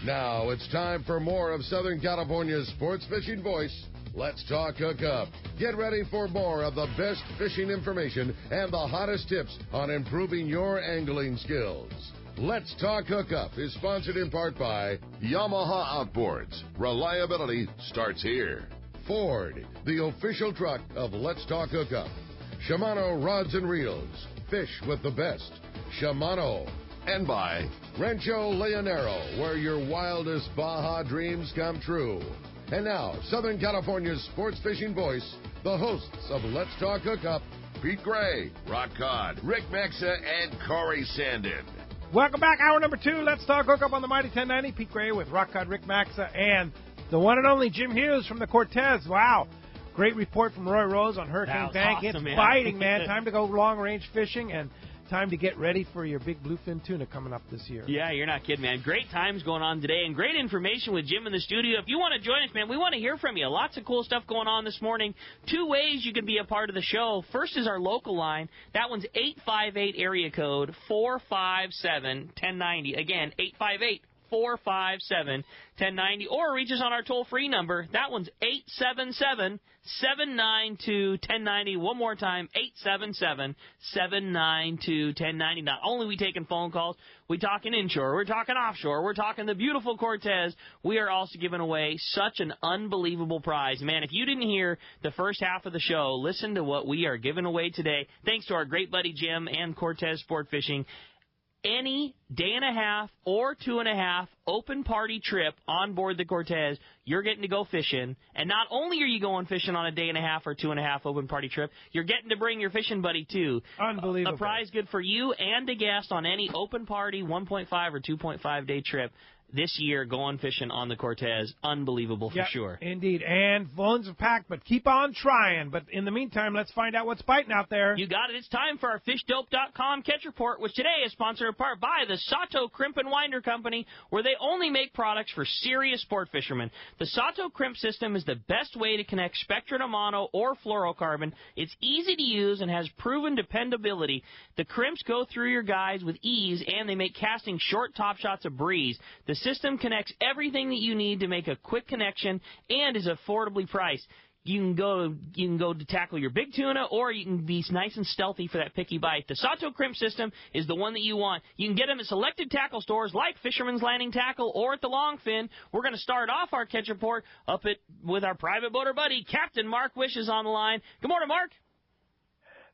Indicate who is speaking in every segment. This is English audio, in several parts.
Speaker 1: Now it's time for more of Southern California's sports fishing voice. Let's talk Hookup. Get ready for more of the best fishing information and the hottest tips on improving your angling skills. Let's Talk Hookup is sponsored in part by Yamaha Outboards. Reliability starts here. Ford, the official truck of Let's Talk Hookup. Shimano Rods and Reels. Fish with the best. Shimano. And by Rancho Leonero, where your wildest Baja dreams come true. And now, Southern California's sports fishing voice, the hosts of Let's Talk Hookup, Pete Gray, Rock Cod, Rick Maxa, and Corey Sandin.
Speaker 2: Welcome back. Hour number 2. Let's Talk Hookup on the Mighty 1090. Pete Gray with Rock Cod, Rick Maxa, and the one and only Jim Hughes from the Cortez. Wow. Great report from Roy Rose on Hurricane Bank.
Speaker 3: Awesome,
Speaker 2: it's biting, man. Time to go long-range fishing and time to get ready for your big bluefin tuna coming up this year.
Speaker 3: Yeah, you're not kidding, man. Great times going on today and great information with Jim in the studio. If you want to join us, man, we want to hear from you. Lots of cool stuff going on this morning. 2 ways you can be a part of the show. First is our local line. That one's 858 area code 457-1090. Again, 858-457-1090. Or reach us on our toll-free number. That one's 877-792-1090. One more time, 877-792-1090. Not only are we taking phone calls, we're talking inshore, we're talking offshore, we're talking the beautiful Cortez. We are also giving away such an unbelievable prize. Man, if you didn't hear the first half of the show, listen to what we are giving away today. Thanks to our great buddy Jim and Cortez Sport Fishing. Any day and a half or 2.5 open party trip on board the Cortez, you're getting to go fishing. And not only are you going fishing on a day and a half or 2.5 open party trip, you're getting to bring your fishing buddy too.
Speaker 2: Unbelievable.
Speaker 3: A prize good for you and a guest on any open party 1.5 or 2.5 day trip this year going fishing on the Cortez. Unbelievable for sure.
Speaker 2: Indeed. And phones are packed, but keep on trying. But in the meantime, let's find out what's biting out there.
Speaker 3: You got it. It's time for our FishDope.com Catch Report, which today is sponsored in part by the Sato Crimp and Winder Company, where they only make products for serious sport fishermen. The Sato Crimp system is the best way to connect Spectra mono or fluorocarbon. It's easy to use and has proven dependability. The crimps go through your guides with ease, and they make casting short top shots a breeze. The system connects everything that you need to make a quick connection and is affordably priced. You can go to tackle your big tuna, or you can be nice and stealthy for that picky bite. The Sato Crimp system is the one that you want. You can get them at selected tackle stores like Fisherman's Landing Tackle or at the Longfin. We're going to start off our catch report with our private boater buddy, Captain Mark Wish is on the line. Good morning, Mark.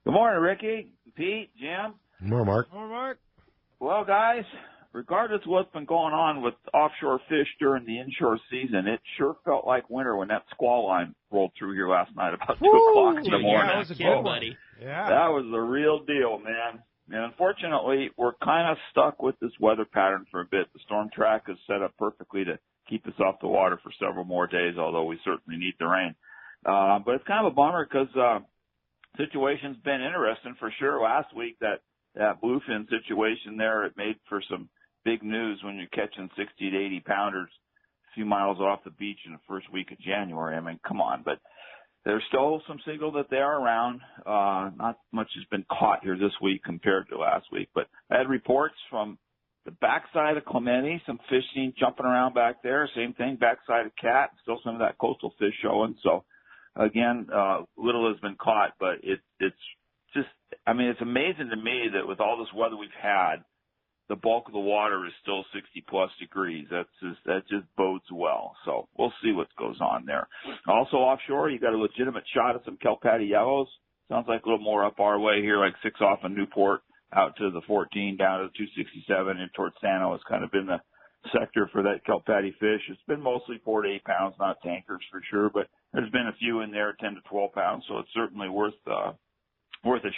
Speaker 4: Good morning, Ricky, Pete, Jim.
Speaker 1: Good morning, Mark.
Speaker 2: Good morning, Mark.
Speaker 4: Well, guys, regardless of what's been going on with offshore fish during the inshore season, it sure felt like winter when that squall line rolled through here last night about 2 o'clock in the morning.
Speaker 3: Yeah, that was a good buddy.
Speaker 2: Yeah.
Speaker 4: That was the real deal, man. And unfortunately, we're kind of stuck with this weather pattern for a bit. The storm track is set up perfectly to keep us off the water for several more days, although we certainly need the rain. But it's kind of a bummer because situation's been interesting for sure. Last week, that bluefin situation there, it made for some big news when you're catching 60 to 80 pounders a few miles off the beach in the first week of January. I mean, come on. But there's still some signal that they are around. Not much has been caught here this week compared to last week. But I had reports from the backside of Clemente, some fish seen jumping around back there. Same thing, backside of Cat, still some of that coastal fish showing. So, again, little has been caught, but it's just, I mean, it's amazing to me that with all this weather we've had, the bulk of the water is still 60-plus degrees. That just bodes well. So we'll see what goes on there. Also offshore, you got a legitimate shot at some kelp patty yellows. Sounds like a little more up our way here, like 6 off of Newport out to the 14 down to the 267 and towards Sano has kind of been the sector for that kelp patty fish. It's been mostly 4 to 8 pounds, not tankers for sure, but there's been a few in there, 10 to 12 pounds. So it's certainly worth a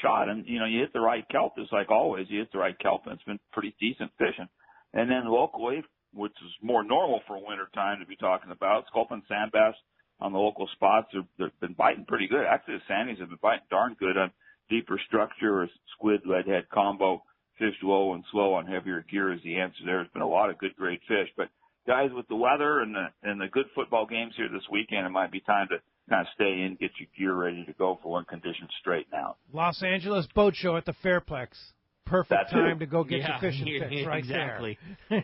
Speaker 4: shot. And, you know, you hit the right kelp, just like always. You hit the right kelp, and it's been pretty decent fishing. And then locally, which is more normal for winter time to be talking about, sculpin sand bass on the local spots they've been biting pretty good. Actually, the sandies have been biting darn good on deeper structure or squid leadhead combo. Fish low and slow on heavier gear is the answer there. There's been a lot of good, great fish. But, guys, with the weather and the good football games here this weekend, it might be time to kind of stay in, get your gear ready to go for when conditions straighten out.
Speaker 2: Los Angeles Boat Show at the Fairplex. perfect time to go get your fishing fix right
Speaker 3: exactly.
Speaker 2: there.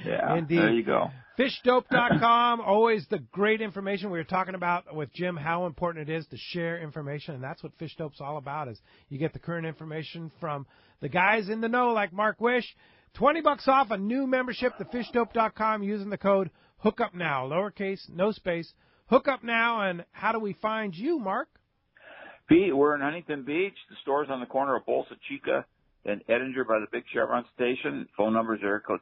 Speaker 4: Yeah,
Speaker 2: Indeed.
Speaker 4: there you go.
Speaker 2: Fishdope.com, always the great information. We were talking about with Jim how important it is to share information, and that's what Fishdope's all about. Is you get the current information from the guys in the know, like Mark Wish. $20 off a new membership to Fishdope.com using the code HookUpNow, lowercase, no space. HookUpNow, and how do we find you, Mark?
Speaker 4: We're in Huntington Beach. The store's on the corner of Bolsa Chica and Edinger by the Big Chevron station. Phone number is area code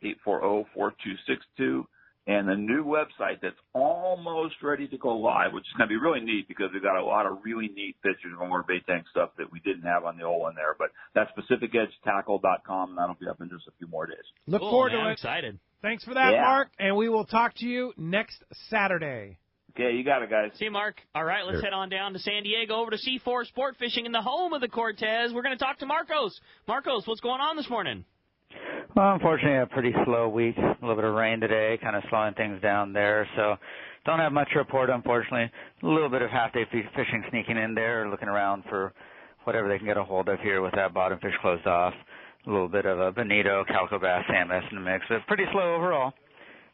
Speaker 4: 714-840-4262. And the new website that's almost ready to go live, which is going to be really neat because we've got a lot of really neat pictures of more bait tank stuff that we didn't have on the old one there. But that's PacificEdgeTackle.com, and that'll be up in just a few more days.
Speaker 2: Look forward to it.
Speaker 3: I'm excited.
Speaker 2: Thanks for that, Mark, and we will talk to you next Saturday.
Speaker 4: Okay, you got it, guys.
Speaker 3: See you, Mark. All right, let's head on down to San Diego, over to C4 Sport Fishing in the home of the Cortez. We're going to talk to Marcos. Marcos, what's going on this morning?
Speaker 5: Well, unfortunately, a pretty slow week. A little bit of rain today, kind of slowing things down there. So don't have much to report, unfortunately. A little bit of half-day fishing sneaking in there, looking around for whatever they can get a hold of here with that bottom fish closed off. A little bit of a bonito, calico bass, sand bass in the mix. But pretty slow overall.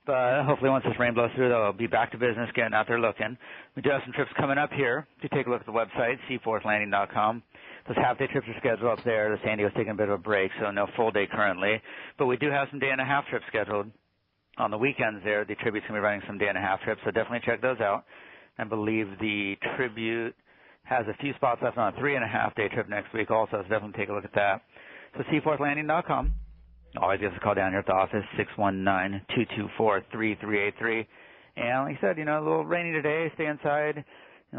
Speaker 5: But hopefully once this rain blows through, they'll be back to business, getting out there looking. We do have some trips coming up here. If you take a look at the website, seaforthlanding.com. Those half-day trips are scheduled up there. The San Diego's taking a bit of a break, so no full day currently. But we do have some day-and-a-half trips scheduled on the weekends there. The Tribute's going to be running some day-and-a-half trips, so definitely check those out. I believe the Tribute has a few spots left on a 3.5-day trip next week also, so definitely take a look at that. So seaforthlanding.com. Always give us a call down here at the office, 619-224-3383. And like I said, a little rainy today. Stay inside.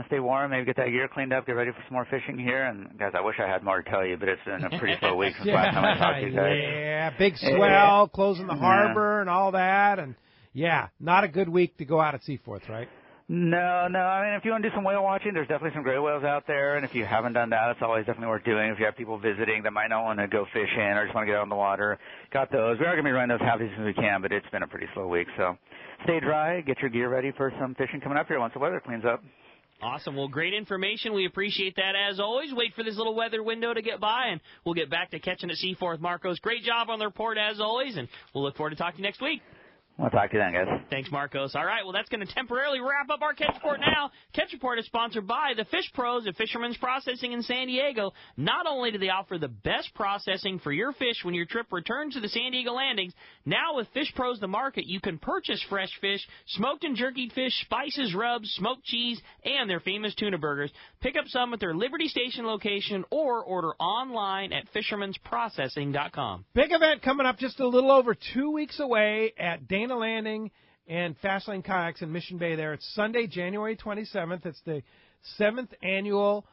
Speaker 5: Stay warm, maybe get that gear cleaned up, get ready for some more fishing here. And, guys, I wish I had more to tell you, but it's been a pretty slow week since last time I talked to you guys.
Speaker 2: Yeah, big swell, closing the harbor and all that. And, not a good week to go out at Seaforth, right?
Speaker 5: No. I mean, if you want to do some whale watching, there's definitely some gray whales out there. And if you haven't done that, it's always definitely worth doing. If you have people visiting that might not want to go fishing or just want to get out on the water, got those. We are going to be running those half as soon as we can, but it's been a pretty slow week. So stay dry, get your gear ready for some fishing coming up here once the weather cleans up.
Speaker 3: Awesome. Well, great information. We appreciate that as always. Wait for this little weather window to get by, and we'll get back to catching at Seaforth. Marcos, great job on the report as always, and we'll look forward to talking to you next week.
Speaker 5: I'll talk to you then, guys.
Speaker 3: Thanks, Marcos. All right, well, that's going to temporarily wrap up our Catch Report now. Catch Report is sponsored by the Fish Pros at Fisherman's Processing in San Diego. Not only do they offer the best processing for your fish when your trip returns to the San Diego landings, now with Fish Pros The Market, you can purchase fresh fish, smoked and jerkied fish, spices, rubs, smoked cheese, and their famous tuna burgers. Pick up some at their Liberty Station location or order online at fishermansprocessing.com.
Speaker 2: Big event coming up just a little over 2 weeks away at Dana Landing and Fastlane Kayaks in Mission Bay there. It's Sunday, January 27th. It's the 7th annual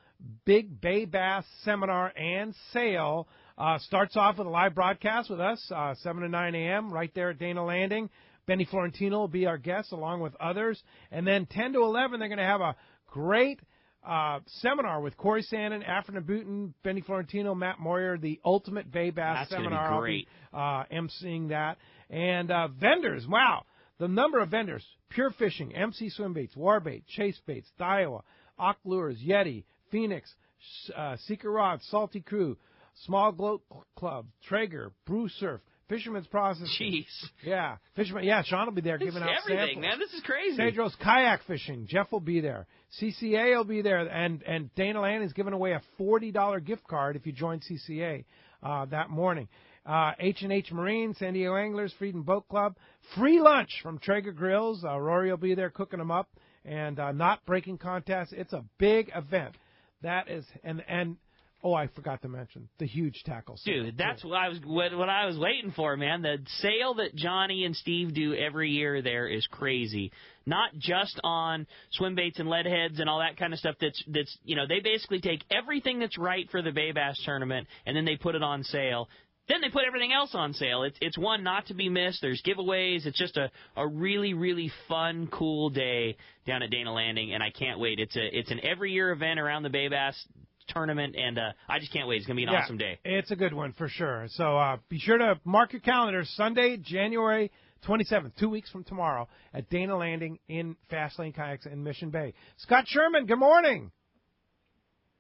Speaker 2: Big Bay Bass Seminar and Sale. Starts off with a live broadcast with us, 7 to 9 a.m. right there at Dana Landing. Benny Florentino will be our guest along with others. And then 10 to 11, they're going to have a great seminar with Corey Sandin, Afrin Abutin, Benny Florentino, Matt Moyer, the Ultimate Bay Bass Seminar.
Speaker 3: That's great.
Speaker 2: I'll be emceeing that. And vendors, wow, the number of vendors: Pure Fishing, MC Swim Baits, Warbait, Chase Baits, Daiwa, Ock Lures, Yeti, Phoenix, Seeker Rod, Salty Crew, Small Gloat Club, Traeger, Brew Surf, Fisherman's Processing.
Speaker 3: Jeez.
Speaker 2: Yeah, Fisherman. Yeah, Sean will be there giving out
Speaker 3: everything,
Speaker 2: samples.
Speaker 3: man. This is crazy.
Speaker 2: Cedros Kayak Fishing. Jeff will be there. CCA will be there, and Dana Landing is giving away a $40 gift card if you join CCA that morning. H&H Marine, San Diego Anglers, Freedom Boat Club. Free lunch from Traeger Grills. Rory will be there cooking them up. And not breaking contest. It's a big event. That is, and I forgot to mention the huge tackle sale.
Speaker 3: Dude, that's what I was waiting for, man. The sale that Johnny and Steve do every year there is crazy. Not just on swim baits and lead heads and all that kind of stuff. That's they basically take everything that's right for the Bay Bass tournament and then they put it on sale. Then they put everything else on sale. It's one not to be missed. There's giveaways. It's just a really, really fun, cool day down at Dana Landing, and I can't wait. It's an every year event around the Bay Bass tournament, and I just can't wait. It's going to be an awesome day.
Speaker 2: It's a good one for sure. So be sure to mark your calendars. Sunday, January 27th, 2 weeks from tomorrow, at Dana Landing in Fastlane Kayaks in Mission Bay. Scott Sherman, good morning.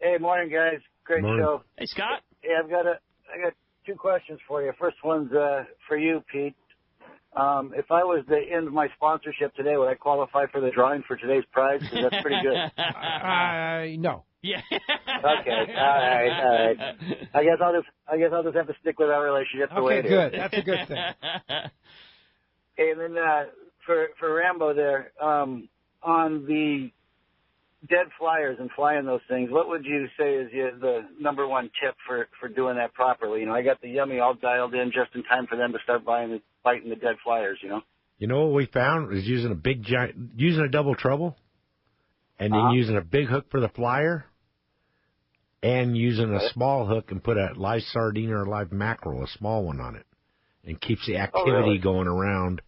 Speaker 6: Hey, morning, guys. Great show.
Speaker 3: Hey, Scott.
Speaker 6: Yeah, I got two questions for you. First one's for you, Pete. If I was to end my sponsorship today, would I qualify for the drawing for today's prize? Because that's pretty good.
Speaker 2: No.
Speaker 3: Yeah.
Speaker 6: Okay. All right. I guess I'll just have to stick with our relationship the way it is.
Speaker 2: Okay, good. That's a good thing.
Speaker 6: And then for Rambo there, on the dead flyers and flying those things, what would you say is the number one tip for doing that properly? You know, I got the Yummy all dialed in just in time for them to start biting the dead flyers, you know?
Speaker 7: You know what we found is using a double trouble, and then using a big hook for the flyer, and using a small hook and put a live sardine or a live mackerel, a small one on it, and keeps the activity going around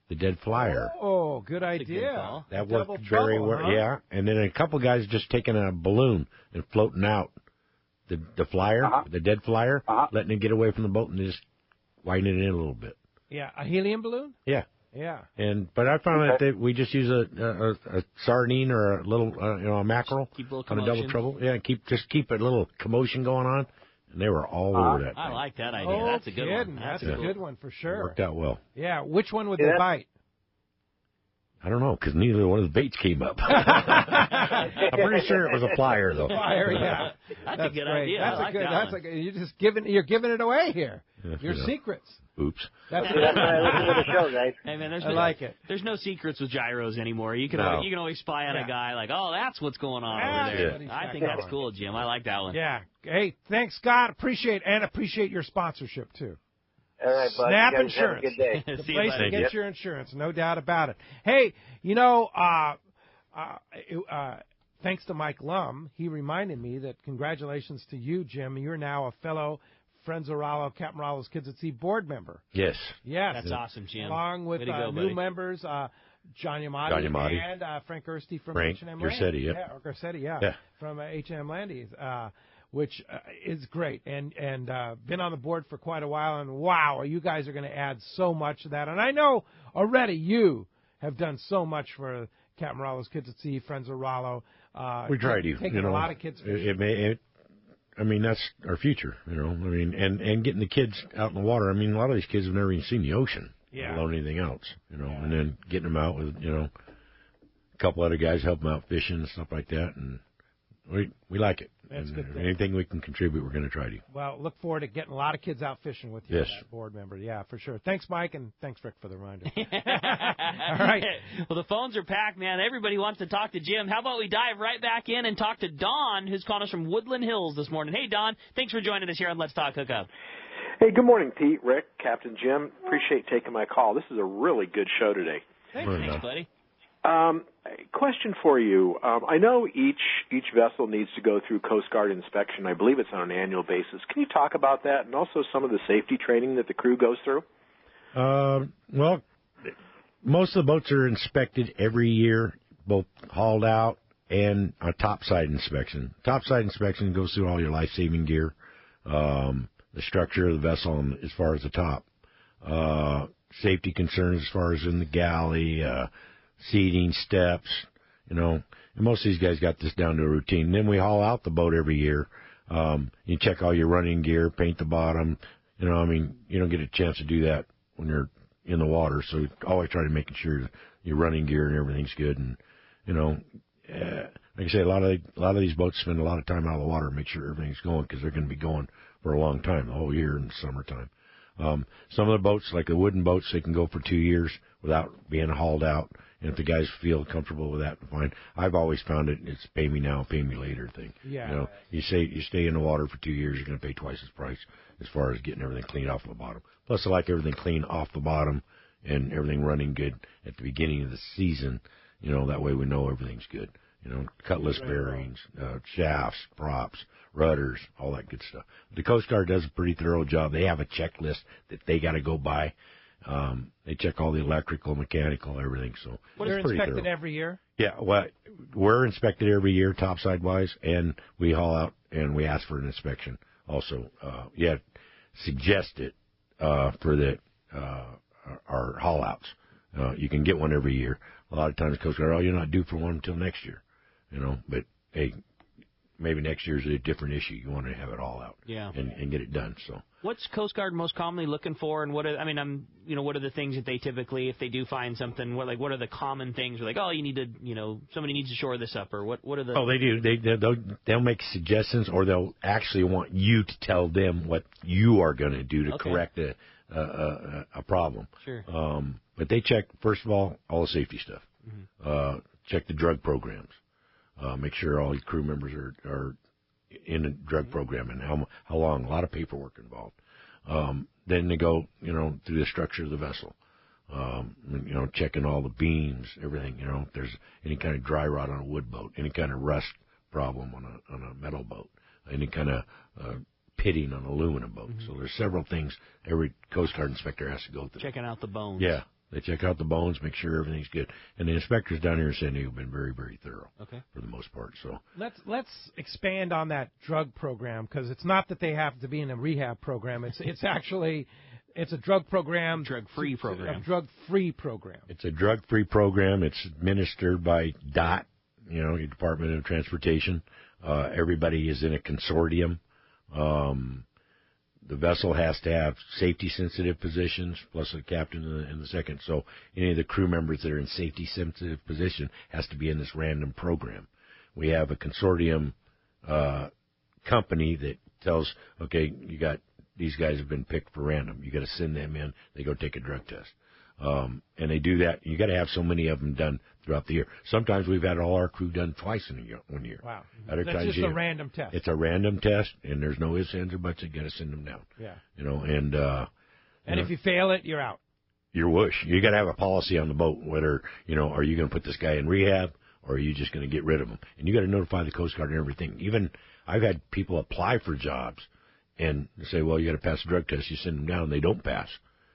Speaker 7: the dead flyer.
Speaker 2: Oh, good idea.
Speaker 7: That worked very well. Yeah, and then a couple guys just taking a balloon and floating out the flyer, the dead flyer, letting it get away from the boat and just widening it in a little bit.
Speaker 2: Yeah, a helium balloon?
Speaker 7: Yeah.
Speaker 2: Yeah.
Speaker 7: But I found that we just use a sardine or a little a mackerel on a double trouble. Yeah, keep a little commotion going on, and they were all over that thing.
Speaker 3: I like that idea. That's a good one.
Speaker 2: That's a good one for sure.
Speaker 7: It worked out well.
Speaker 2: Yeah. Which one would they bite?
Speaker 7: I don't know, because neither one of the baits came up. I'm pretty sure it was a flyer, though.
Speaker 2: Flyer, yeah.
Speaker 3: That's a good idea.
Speaker 2: You're giving it away here. Your secrets.
Speaker 7: Oops.
Speaker 6: That's why I listen to the show, guys.
Speaker 3: Hey, man,
Speaker 2: I like it.
Speaker 3: There's no secrets with gyros anymore. You can always spy on a guy like, oh, that's what's going on over there.
Speaker 2: Yeah.
Speaker 3: I think that's cool, Jim. I like that one.
Speaker 2: Yeah. Hey, thanks, Scott. Appreciate your sponsorship too.
Speaker 6: All right, bud.
Speaker 2: Snap
Speaker 6: you guys
Speaker 2: Insurance.
Speaker 6: Have a good day.
Speaker 2: The place to get your insurance, no doubt about it. Hey, you know, thanks to Mike Lum, he reminded me that congratulations to you, Jim. You're now a fellow Friends of Rollo, Captain Rollo's Kids at Sea board member.
Speaker 7: Yes.
Speaker 2: Yes.
Speaker 3: That's awesome, Jim.
Speaker 2: Along with new members, John Yamati and Frank Gerste from H&M Landy.
Speaker 7: Yeah.
Speaker 2: From H&M Landy. Which is great, and been on the board for quite a while, and wow, you guys are going to add so much to that. And I know already you have done so much for Captain Rollo's Kids at Sea, Friends of Rollo.
Speaker 7: We try to,
Speaker 2: taking a lot of kids fishing.
Speaker 7: I mean, that's our future, you know. I mean, and getting the kids out in the water. I mean, a lot of these kids have never even seen the ocean, let alone anything else, you know. And then getting them out with, a couple other guys help them out fishing and stuff like that, and we like it.
Speaker 2: That's good.
Speaker 7: Anything we can contribute, we're going to try to.
Speaker 2: Well, look forward to getting a lot of kids out fishing with you, as that board member. Yeah, for sure. Thanks, Mike, and thanks, Rick, for the reminder. All right.
Speaker 3: Well, the phones are packed, man. Everybody wants to talk to Jim. How about we dive right back in and talk to Don, who's calling us from Woodland Hills this morning. Hey, Don, thanks for joining us here on Let's Talk Hookup.
Speaker 8: Hey, good morning, Pete, Rick, Captain Jim. Appreciate taking my call. This is a really good show today.
Speaker 3: Thanks buddy.
Speaker 8: Question for you. I know each vessel needs to go through Coast Guard inspection. I believe it's on an annual basis. Can you talk about that and also some of the safety training that the crew goes through?
Speaker 7: Well, most of the boats are inspected every year, both hauled out and a topside inspection. Topside inspection goes through all your life-saving gear, the structure of the vessel as far as the top, safety concerns as far as in the galley, seating, steps, and most of these guys got this down to a routine. And then we haul out the boat every year. You check all your running gear, paint the bottom. You don't get a chance to do that when you're in the water. So always try to make sure your running gear and everything's good. And, like I say, a lot of these boats spend a lot of time out of the water to make sure everything's going because they're going to be going for a long time, the whole year in the summertime. Some of the boats, like the wooden boats, they can go for 2 years without being hauled out. And if the guys feel comfortable with that, fine. I've always found it's pay me now, pay me later thing.
Speaker 2: Yeah.
Speaker 7: You stay in the water for 2 years, you're going to pay twice the price as far as getting everything cleaned off the bottom. Plus, I like everything clean off the bottom and everything running good at the beginning of the season. That way we know everything's good. Cutlass bearings, shafts, props, rudders, all that good stuff. The Coast Guard does a pretty thorough job. They have a checklist that they got to go by. They check all the electrical, mechanical, everything. So
Speaker 2: they're
Speaker 7: pretty
Speaker 2: inspected
Speaker 7: thorough.
Speaker 2: every year?
Speaker 7: Yeah, well, we're inspected every year, topside-wise, and we haul out and we ask for an inspection also. Suggest it for our haul-outs. You can get one every year. A lot of times Coast Guard, you're not due for one until next year. But, hey, maybe next year's a different issue. You want to have it all out, and get it done. So,
Speaker 3: what's Coast Guard most commonly looking for, and what are what are the things that they typically, if they do find something, what are the common things? Like, oh, you need to, somebody needs to shore this up, or what are the?
Speaker 7: Oh, they do. They'll make suggestions, or they'll actually want you to tell them what you are going to do to correct a problem.
Speaker 3: Sure.
Speaker 7: But they check, first of all the safety stuff.
Speaker 3: Mm-hmm.
Speaker 7: Check the drug programs. Make sure all your crew members are in a drug program and how long. A lot of paperwork involved. Then they go, through the structure of the vessel. Checking all the beams, everything. If there's any kind of dry rot on a wood boat, any kind of rust problem on a metal boat, any kind of pitting on an aluminum boat.
Speaker 3: Mm-hmm.
Speaker 7: So there's several things every Coast Guard inspector has to go through.
Speaker 3: Checking out the bones.
Speaker 7: Yeah. They check out the bones, make sure everything's good. And the inspectors down here in San Diego have been very, very thorough for the most part. So
Speaker 2: let's expand on that drug program, because it's not that they have to be in a rehab program. It's actually a drug program.
Speaker 3: Drug-free program.
Speaker 2: A drug-free program.
Speaker 7: It's a drug-free program. It's administered by DOT, your Department of Transportation. Everybody is in a consortium. The vessel has to have safety-sensitive positions, plus a captain in the second. So any of the crew members that are in safety-sensitive position has to be in this random program. We have a consortium company that tells, okay, these guys have been picked for random. You got to send them in. They go take a drug test. And they do that. You got to have so many of them done throughout the year. Sometimes we've had all our crew done twice in one year.
Speaker 2: Wow.
Speaker 7: Other
Speaker 2: That's
Speaker 7: times
Speaker 2: just a random test.
Speaker 7: It's a random test, and there's no ifs, ands, or buts. You got to send them down.
Speaker 2: Yeah.
Speaker 7: And
Speaker 2: if you fail it, you're out.
Speaker 7: You're whoosh. You got to have a policy on the boat. Whether are you going to put this guy in rehab, or are you just going to get rid of him? And you got to notify the Coast Guard and everything. Even I've had people apply for jobs, and say, well, you got to pass a drug test. You send them down, and they don't pass,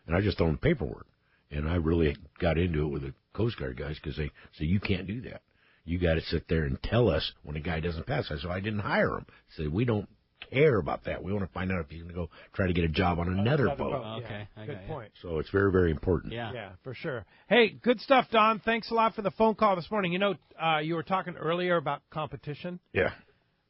Speaker 7: and I just throw them paperwork. And I really got into it with the Coast Guard guys, because they say, you can't do that. You got to sit there and tell us when a guy doesn't pass. I said, I didn't hire him. I said, we don't care about that. We want to find out if he's going to go try to get a job on another boat.
Speaker 3: Okay.
Speaker 2: Good point.
Speaker 7: So it's very, very important.
Speaker 2: Yeah, for sure. Hey, good stuff, Don. Thanks a lot for the phone call this morning. You were talking earlier about competition.
Speaker 7: Yeah.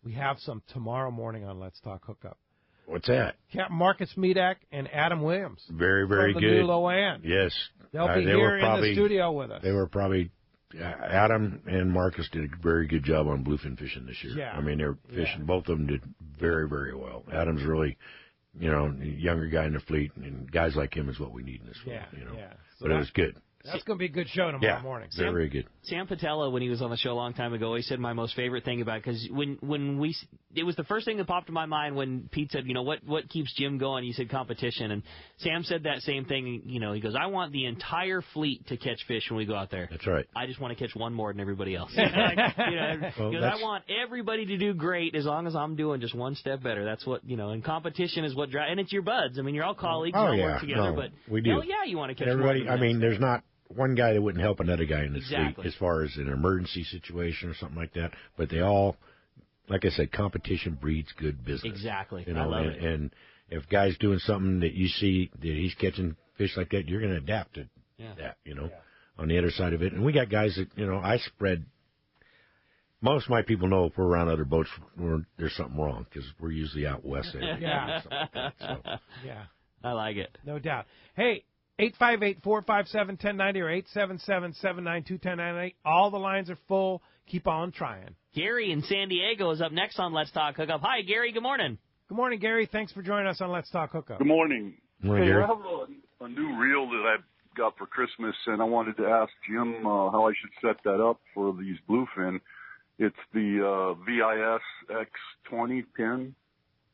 Speaker 2: We have some tomorrow morning on Let's Talk Hookup.
Speaker 7: What's that?
Speaker 2: Captain Marcus Medak and Adam Williams.
Speaker 7: Very, very
Speaker 2: from
Speaker 7: good.
Speaker 2: the new Loanne.
Speaker 7: Yes.
Speaker 2: They'll be here in the studio with us.
Speaker 7: They were probably, Adam and Marcus did a very good job on bluefin fishing this year.
Speaker 2: Yeah.
Speaker 7: I mean, they're fishing. Both of them did very, very well. Adam's really, a younger guy in the fleet, and guys like him is what we need in this fleet.
Speaker 2: Yeah.
Speaker 7: So but it was good.
Speaker 2: That's going to be a good show tomorrow morning.
Speaker 7: Very good.
Speaker 3: Sam Patella, when he was on the show a long time ago, he said my most favorite thing about it, because it was the first thing that popped in my mind when Pete said, what keeps Jim going? He said competition, and Sam said that same thing. He goes, I want the entire fleet to catch fish when we go out there.
Speaker 7: That's right.
Speaker 3: I just want to catch one more than everybody else. I want everybody to do great as long as I'm doing just one step better. That's what and competition is what drives, and it's your buds. I mean, you're all colleagues, you all work together, but
Speaker 7: we do.
Speaker 3: You want to catch
Speaker 7: everybody.
Speaker 3: I
Speaker 7: mean, there's not one guy that wouldn't help another guy in this
Speaker 3: Exactly.
Speaker 7: fleet as far as an emergency situation or something like that. But they all, like I said, competition breeds good business.
Speaker 3: Exactly. I love it.
Speaker 7: And if guy's doing something that you see that he's catching fish like that, you're going to adapt to that, on the other side of it. And we got guys that, I spread. Most of my people know if we're around other boats, there's something wrong, because we're usually out west.
Speaker 2: Yeah.
Speaker 3: I like it.
Speaker 2: No doubt. Hey, 858-457-1090 or 877-792-1098. All the lines are full. Keep on trying.
Speaker 3: Gary in San Diego is up next on Let's Talk Hookup. Hi, Gary. Good morning.
Speaker 2: Good morning, Gary. Thanks for joining us on Let's Talk Hookup.
Speaker 9: Good morning.
Speaker 7: Morning,
Speaker 9: hey,
Speaker 7: Gary.
Speaker 9: I have a new reel that I got for Christmas, and I wanted to ask Jim how I should set that up for these bluefin. It's the VIS X20 pin.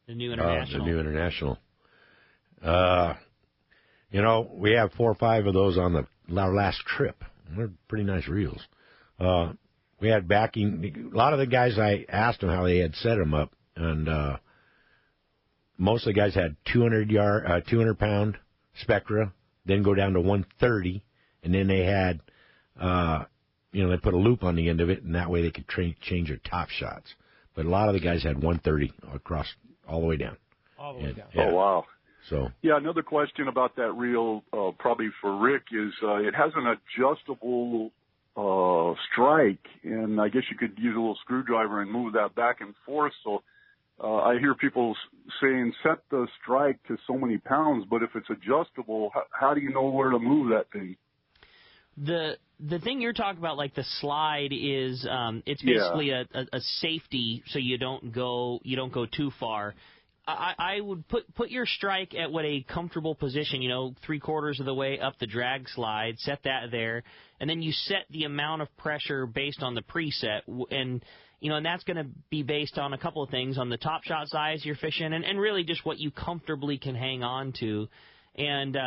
Speaker 3: The new international.
Speaker 7: The new international. We have 4 or 5 of those on our last trip. They're pretty nice reels. We had backing. A lot of the guys, I asked them how they had set them up, and most of the guys had 200-pound Spectra, then go down to 130, and then they had, they put a loop on the end of it, and that way they could change their top shots. But a lot of the guys had 130 across all the way down.
Speaker 2: All the way down.
Speaker 9: Oh, wow.
Speaker 7: So
Speaker 9: another question about that reel, probably for Rick, is it has an adjustable strike, and I guess you could use a little screwdriver and move that back and forth. So I hear people saying set the strike to so many pounds, but if it's adjustable, how do you know where to move that thing?
Speaker 3: The thing you're talking about, like the slide, is it's basically a safety, so you don't go too far. I would put your strike at what a comfortable position, 3/4 of the way up the drag slide, set that there, and then you set the amount of pressure based on the preset, and that's going to be based on a couple of things, on the top shot size you're fishing, and really just what you comfortably can hang on to. And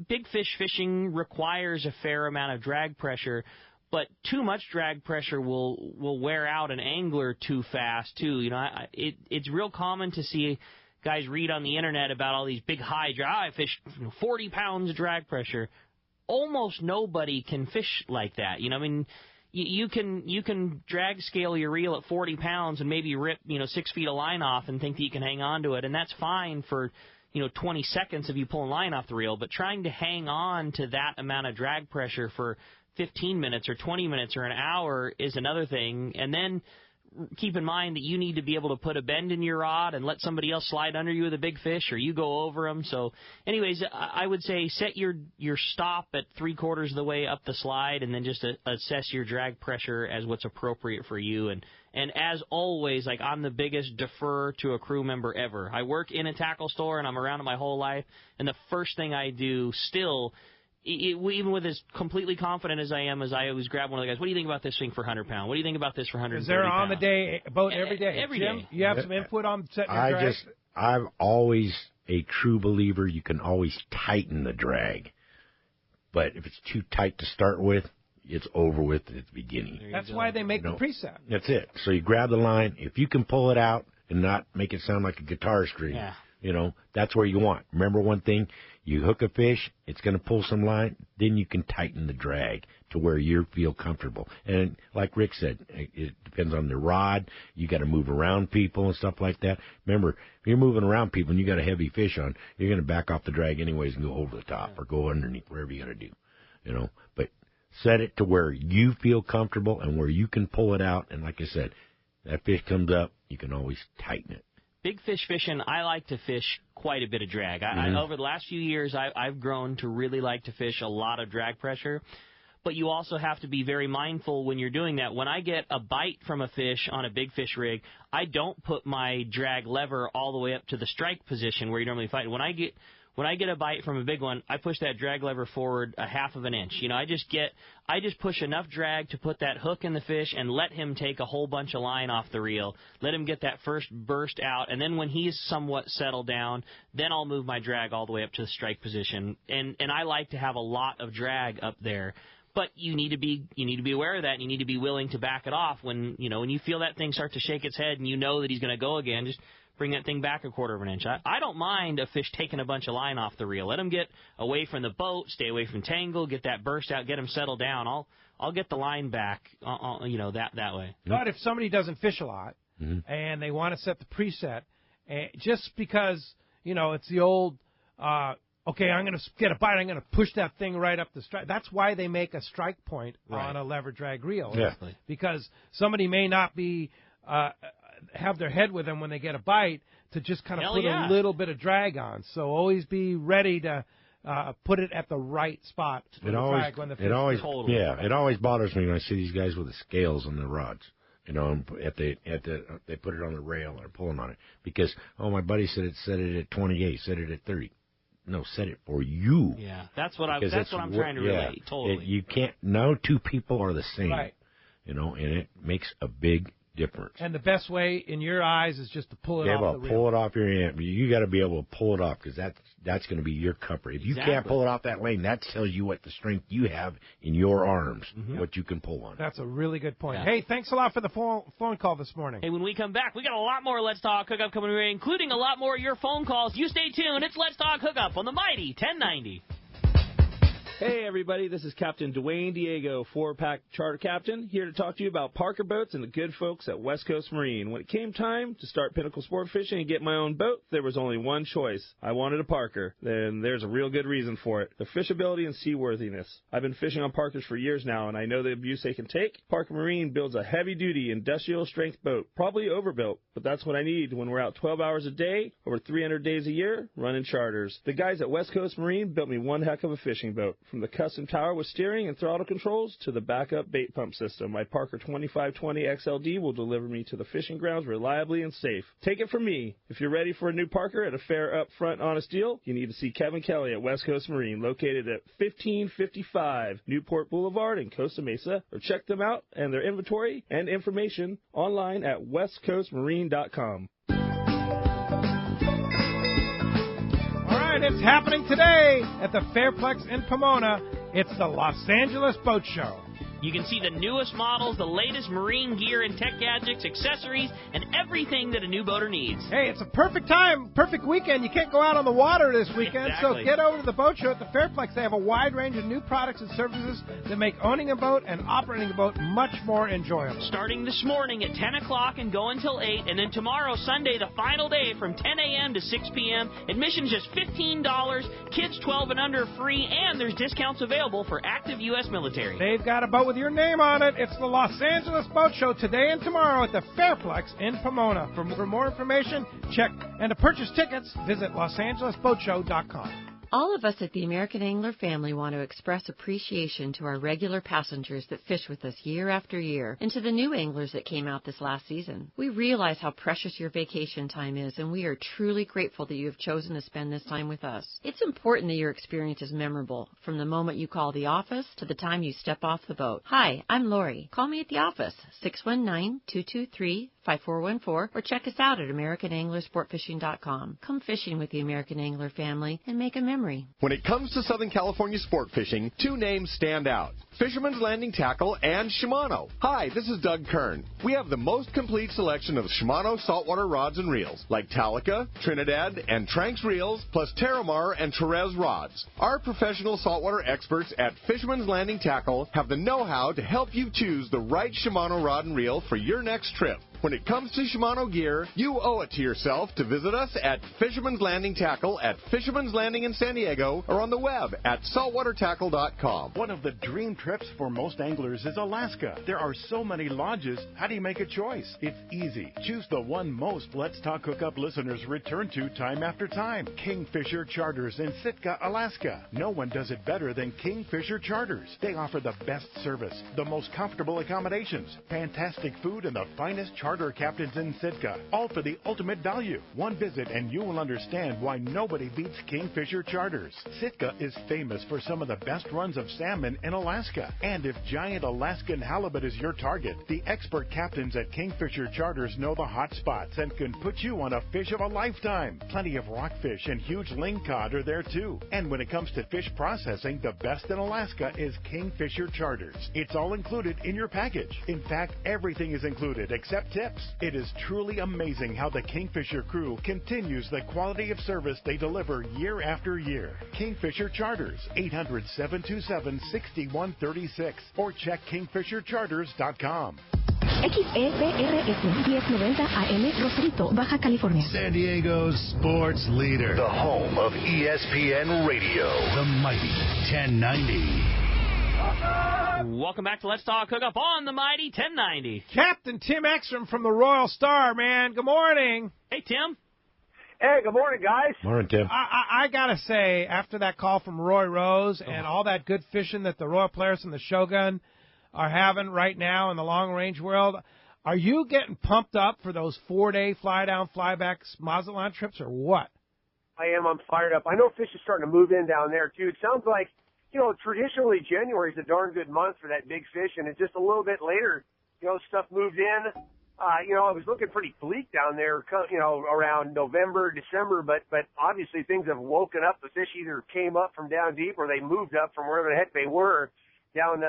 Speaker 3: big fish fishing requires a fair amount of drag pressure, but too much drag pressure will wear out an angler too fast too. It's real common to see guys read on the internet about all these big high drag. I fish 40 pounds of drag pressure. Almost nobody can fish like that. You can drag scale your reel at 40 pounds and maybe rip 6 feet of line off and think that you can hang on to it, and that's fine for 20 seconds of you pulling line off the reel. But trying to hang on to that amount of drag pressure for 15 minutes or 20 minutes or an hour is another thing. And then keep in mind that you need to be able to put a bend in your rod and let somebody else slide under you with a big fish, or you go over them. So anyways, I would say set your stop at 3/4 of the way up the slide, and then just assess your drag pressure as what's appropriate for you. And as always, like, I'm the biggest defer to a crew member ever. I work in a tackle store, and I'm around it my whole life, and the first thing I do still, even with as completely confident as I am, is I always grab one of the guys. What do you think about this thing for 100 pounds? What do you think about this for 130 pounds?
Speaker 2: Is there on the day boat every day?
Speaker 3: Every
Speaker 2: Jim,
Speaker 3: day.
Speaker 2: You have some input on setting your drag?
Speaker 7: I'm always a true believer you can always tighten the drag. But if it's too tight to start with, it's over with at the beginning.
Speaker 2: That's why they make the preset.
Speaker 7: That's it. So you grab the line. If you can pull it out and not make it sound like a guitar string, that's where you want. Remember one thing, you hook a fish, it's going to pull some line, then you can tighten the drag to where you feel comfortable. And like Rick said, it depends on the rod. You got to move around people and stuff like that. Remember, if you're moving around people and you got a heavy fish on, you're going to back off the drag anyways and go over the top or go underneath, whatever you got to do. But set it to where you feel comfortable and where you can pull it out. And like I said, that fish comes up, you can always tighten it.
Speaker 3: Big fish fishing, I like to fish quite a bit of drag. Over the last few years, I've grown to really like to fish a lot of drag pressure. But you also have to be very mindful when you're doing that. When I get a bite from a fish on a big fish rig, I don't put my drag lever all the way up to the strike position where you normally fight. When I get a bite from a big one, I push that drag lever forward a 1/2 inch. I just push enough drag to put that hook in the fish and let him take a whole bunch of line off the reel. Let him get that first burst out, and then when he's somewhat settled down, then I'll move my drag all the way up to the strike position. And I like to have a lot of drag up there. But you need to be aware of that, and you need to be willing to back it off when you feel that thing start to shake its head and you know that he's going to go again. Just bring that thing back a 1/4 inch. I don't mind a fish taking a bunch of line off the reel. Let him get away from the boat, stay away from tangle, get that burst out, get him settled down. I'll get the line back, that way.
Speaker 2: But if somebody doesn't fish a lot and they want to set the preset, just because it's the old, okay, I'm going to get a bite, I'm going to push that thing right up the strike. That's why they make a strike point on a lever drag reel, because somebody may not be have their head with them when they get a bite to just kind of put a little bit of drag on. So always be ready to put it at the right spot.
Speaker 7: It always bothers me when I see these guys with the scales on the rods. They put it on the rail and they're pulling on it because my buddy said set it at 28, set it at 30. No, set it for you.
Speaker 3: Yeah, that's what I'm trying to relate. Totally.
Speaker 7: You can't. No two people are the same.
Speaker 2: Right.
Speaker 7: And it makes a big difference.
Speaker 2: And the best way, in your eyes, is just to pull it off the reel.
Speaker 7: Pull it off your hand. You got to be able to pull it off because that's going to be your comfort. If you can't pull it off that lane, that tells you what the strength you have in your arms, what you can pull on.
Speaker 2: That's a really good point. Yeah. Hey, thanks a lot for the phone call this morning.
Speaker 3: Hey, when we come back, we got a lot more Let's Talk Hookup coming your way, including a lot more of your phone calls. You stay tuned. It's Let's Talk Hookup on the mighty 1090.
Speaker 10: Hey, everybody, this is Captain Dwayne Diego, 4-pack charter captain, here to talk to you about Parker Boats and the good folks at West Coast Marine. When it came time to start Pinnacle Sport Fishing and get my own boat, there was only one choice. I wanted a Parker. Then there's a real good reason for it. Their fishability and seaworthiness. I've been fishing on Parkers for years now, and I know the abuse they can take. Parker Marine builds a heavy-duty, industrial-strength boat, probably overbuilt, but that's what I need when we're out 12 hours a day, over 300 days a year, running charters. The guys at West Coast Marine built me one heck of a fishing boat. From the custom tower with steering and throttle controls to the backup bait pump system, my Parker 2520 XLD will deliver me to the fishing grounds reliably and safe. Take it from me. If you're ready for a new Parker at a fair, upfront, honest deal, you need to see Kevin Kelly at West Coast Marine, located at 1555 Newport Boulevard in Costa Mesa, or check them out and their inventory and information online at westcoastmarine.com.
Speaker 2: It's happening today at the Fairplex in Pomona. It's the Los Angeles Boat Show.
Speaker 3: You can see the newest models, the latest marine gear and tech gadgets, accessories, and everything that a new boater needs.
Speaker 2: Hey, it's a perfect time, perfect weekend. You can't go out on the water this weekend,
Speaker 3: Exactly.
Speaker 2: So get over to the boat show at the Fairplex. They have a wide range of new products and services that make owning a boat and operating a boat much more enjoyable.
Speaker 3: Starting this morning at 10 o'clock and go until 8, and then tomorrow, Sunday, the final day, from 10 a.m. to 6 p.m. Admission's just $15, kids 12 and under free, and there's discounts available for active U.S. military.
Speaker 2: They've got a boat with your name on it. It's the Los Angeles Boat Show today and tomorrow at the Fairplex in Pomona. For more information, check and to purchase tickets, visit losangelesboatshow.com.
Speaker 11: All of us at the American Angler family want to express appreciation to our regular passengers that fish with us year after year, and to the new anglers that came out this last season. We realize how precious your vacation time is, and we are truly grateful that you have chosen to spend this time with us. It's important that your experience is memorable, from the moment you call the office to the time you step off the boat. Hi, I'm Lori. Call me at the office, 619-223-5414, or check us out at AmericanAnglerSportFishing.com. Come fishing with the American Angler family and make a memory.
Speaker 12: When it comes to Southern California sport fishing, two names stand out: Fisherman's Landing Tackle and Shimano. Hi, this is Doug Kern. We have the most complete selection of Shimano saltwater rods and reels, like Talica, Trinidad, and Tranx reels, plus Terramar and Therese rods. Our professional saltwater experts at Fisherman's Landing Tackle have the know-how to help you choose the right Shimano rod and reel for your next trip. When it comes to Shimano gear, you owe it to yourself to visit us at Fisherman's Landing Tackle at Fisherman's Landing in San Diego, or on the web at saltwatertackle.com.
Speaker 13: One of the dream trips for most anglers is Alaska. There are so many lodges. How do you make a choice? It's easy. Choose the one most Let's Talk Hookup listeners return to time after time: Kingfisher Charters in Sitka, Alaska. No one does it better than Kingfisher Charters. They offer the best service, the most comfortable accommodations, fantastic food, and the finest charter captains in Sitka, all for the ultimate value. One visit and you will understand why nobody beats Kingfisher Charters. Sitka is famous for some of the best runs of salmon in Alaska. And if giant Alaskan halibut is your target, the expert captains at Kingfisher Charters know the hot spots and can put you on a fish of a lifetime. Plenty of rockfish and huge lingcod are there too. And when it comes to fish processing, the best in Alaska is Kingfisher Charters. It's all included in your package. In fact, everything is included except tips. It is truly amazing how the Kingfisher crew continues the quality of service they deliver year after year. Kingfisher Charters, 800-727-6136, or check kingfishercharters.com.
Speaker 14: XEPRS 1090 AM, Rosarito, Baja California.
Speaker 15: San Diego's sports leader. The home of ESPN Radio. The mighty 1090.
Speaker 3: Welcome back to Let's Talk Hookup on the mighty 1090.
Speaker 2: Captain Tim Ekstrom from the Royal Star, man. Good morning.
Speaker 3: Hey, Tim.
Speaker 16: Hey, good morning, guys.
Speaker 7: Morning, Tim.
Speaker 2: I got to say, after that call from Roy Rose and all that good fishing that the Royal Players and the Shogun are having right now in the long-range world, are you getting pumped up for those 4-day fly-down, fly-backs Mazatlan trips, or what?
Speaker 16: I am. I'm fired up. I know fish is starting to move in down there, too. It sounds like, traditionally January is a darn good month for that big fish, and it's just a little bit later, stuff moved in. It was looking pretty bleak down there, around November, December, but obviously things have woken up. The fish either came up from down deep or they moved up from wherever the heck they were down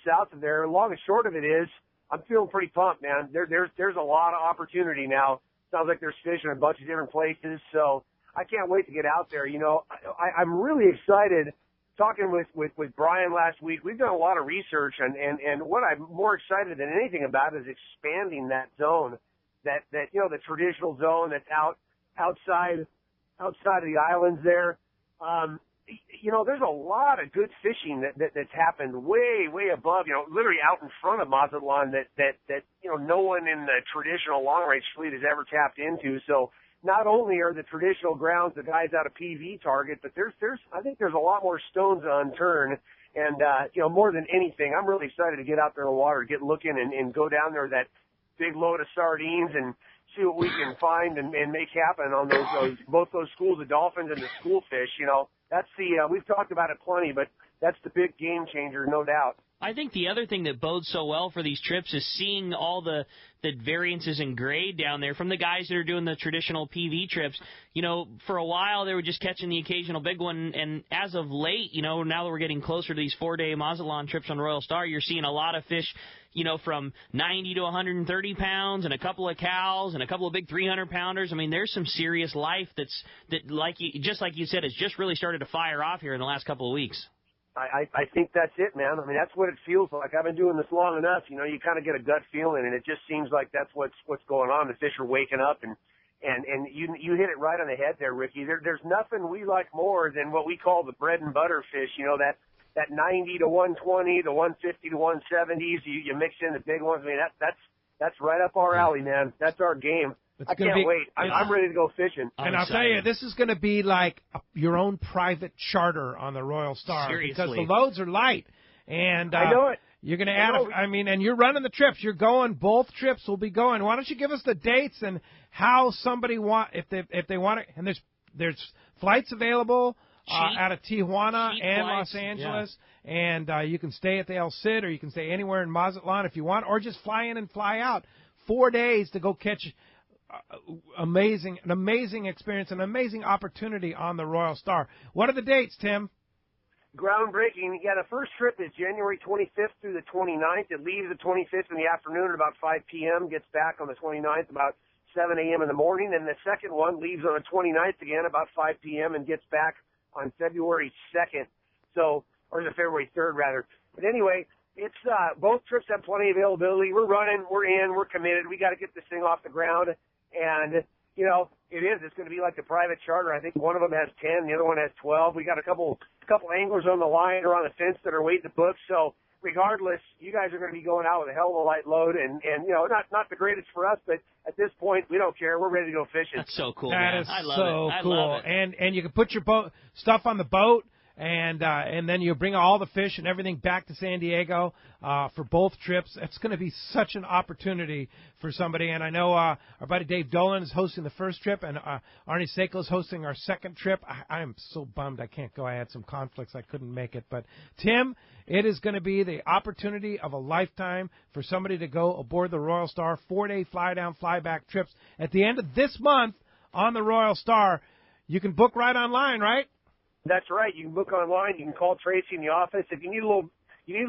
Speaker 16: south of there. Long and short of it is, I'm feeling pretty pumped, man. There's a lot of opportunity now. Sounds like there's fish in a bunch of different places, so I can't wait to get out there. I'm really excited talking with Brian last week, we've done a lot of research, and what I'm more excited than anything about is expanding that zone, that the traditional zone that's outside of the islands there. There's a lot of good fishing that's happened way above, literally out in front of Mazatlan that no one in the traditional long range fleet has ever tapped into. So not only are the traditional grounds the guys out of PV target, but I think there's a lot more stones unturned. And more than anything, I'm really excited to get out there in the water, get looking and go down there with that big load of sardines and see what we can find and make happen on both those schools of dolphins and the school fish. That's we've talked about it plenty, but that's the big game changer, no doubt.
Speaker 3: I think the other thing that bodes so well for these trips is seeing all the variances in grade down there from the guys that are doing the traditional PV trips. For a while they were just catching the occasional big one, and as of late, now that we're getting closer to these 4-day Mazatlan trips on Royal Star, you're seeing a lot of fish, from 90 to 130 pounds and a couple of cows and a couple of big 300-pounders. I mean, there's some serious life that like you said, has just really started to fire off here in the last couple of weeks.
Speaker 16: I think that's it, man. I mean, that's what it feels like. I've been doing this long enough. You kind of get a gut feeling, and it just seems like that's what's going on. The fish are waking up, and you hit it right on the head there, Ricky. There's nothing we like more than what we call the bread and butter fish. That 90 to 120, the 150 to 170s. You mix in the big ones. I mean, that's right up our alley, man. That's our game. I can't wait. I'm ready to go fishing.
Speaker 2: And I'll tell you, this is going to be like your own private charter on the Royal Star.
Speaker 3: Seriously.
Speaker 2: Because the loads are light. And
Speaker 16: I know it.
Speaker 2: You're going to add, and you're running the trips. You're going, both trips will be going. Why don't you give us the dates and how somebody if they want it, and there's flights available out of Tijuana and
Speaker 3: flights.
Speaker 2: Los Angeles, and you can stay at the El Cid, or you can stay anywhere in Mazatlan if you want, or just fly in and fly out. 4 days to go catch an amazing experience, an amazing opportunity on the Royal Star. What are the dates, Tim?
Speaker 16: Groundbreaking. Yeah, the first trip is January 25th through the 29th. It leaves the 25th in the afternoon at about 5 p.m., gets back on the 29th about 7 a.m. in the morning. And the second one leaves on the 29th again about 5 p.m. and gets back on February 2nd. Or the February 3rd, rather. But anyway, it's both trips have plenty of availability. We're running. We're in. We're committed. We got to get this thing off the ground. And, it's going to be like the private charter. I think one of them has 10, the other one has 12. We got a couple anglers on the line or on the fence that are waiting to book. So regardless, you guys are going to be going out with a hell of a light load and not the greatest for us, but at this point, we don't care. We're ready to go fishing.
Speaker 3: That's so cool,
Speaker 2: man.
Speaker 3: That is
Speaker 2: I love
Speaker 3: so
Speaker 2: it.
Speaker 3: cool.
Speaker 2: I love it. And you can put your stuff on the boat. And then you bring all the fish and everything back to San Diego for both trips. It's going to be such an opportunity for somebody. And I know our buddy Dave Dolan is hosting the first trip, and Arnie Sekel is hosting our second trip. I am so bummed I can't go. I had some conflicts. I couldn't make it. But, Tim, it is going to be the opportunity of a lifetime for somebody to go aboard the Royal Star, 4-day fly-down, fly-back trips. At the end of this month on the Royal Star, you can book right online, right?
Speaker 16: That's right. You can book online. You can call Tracy in the office. If you need a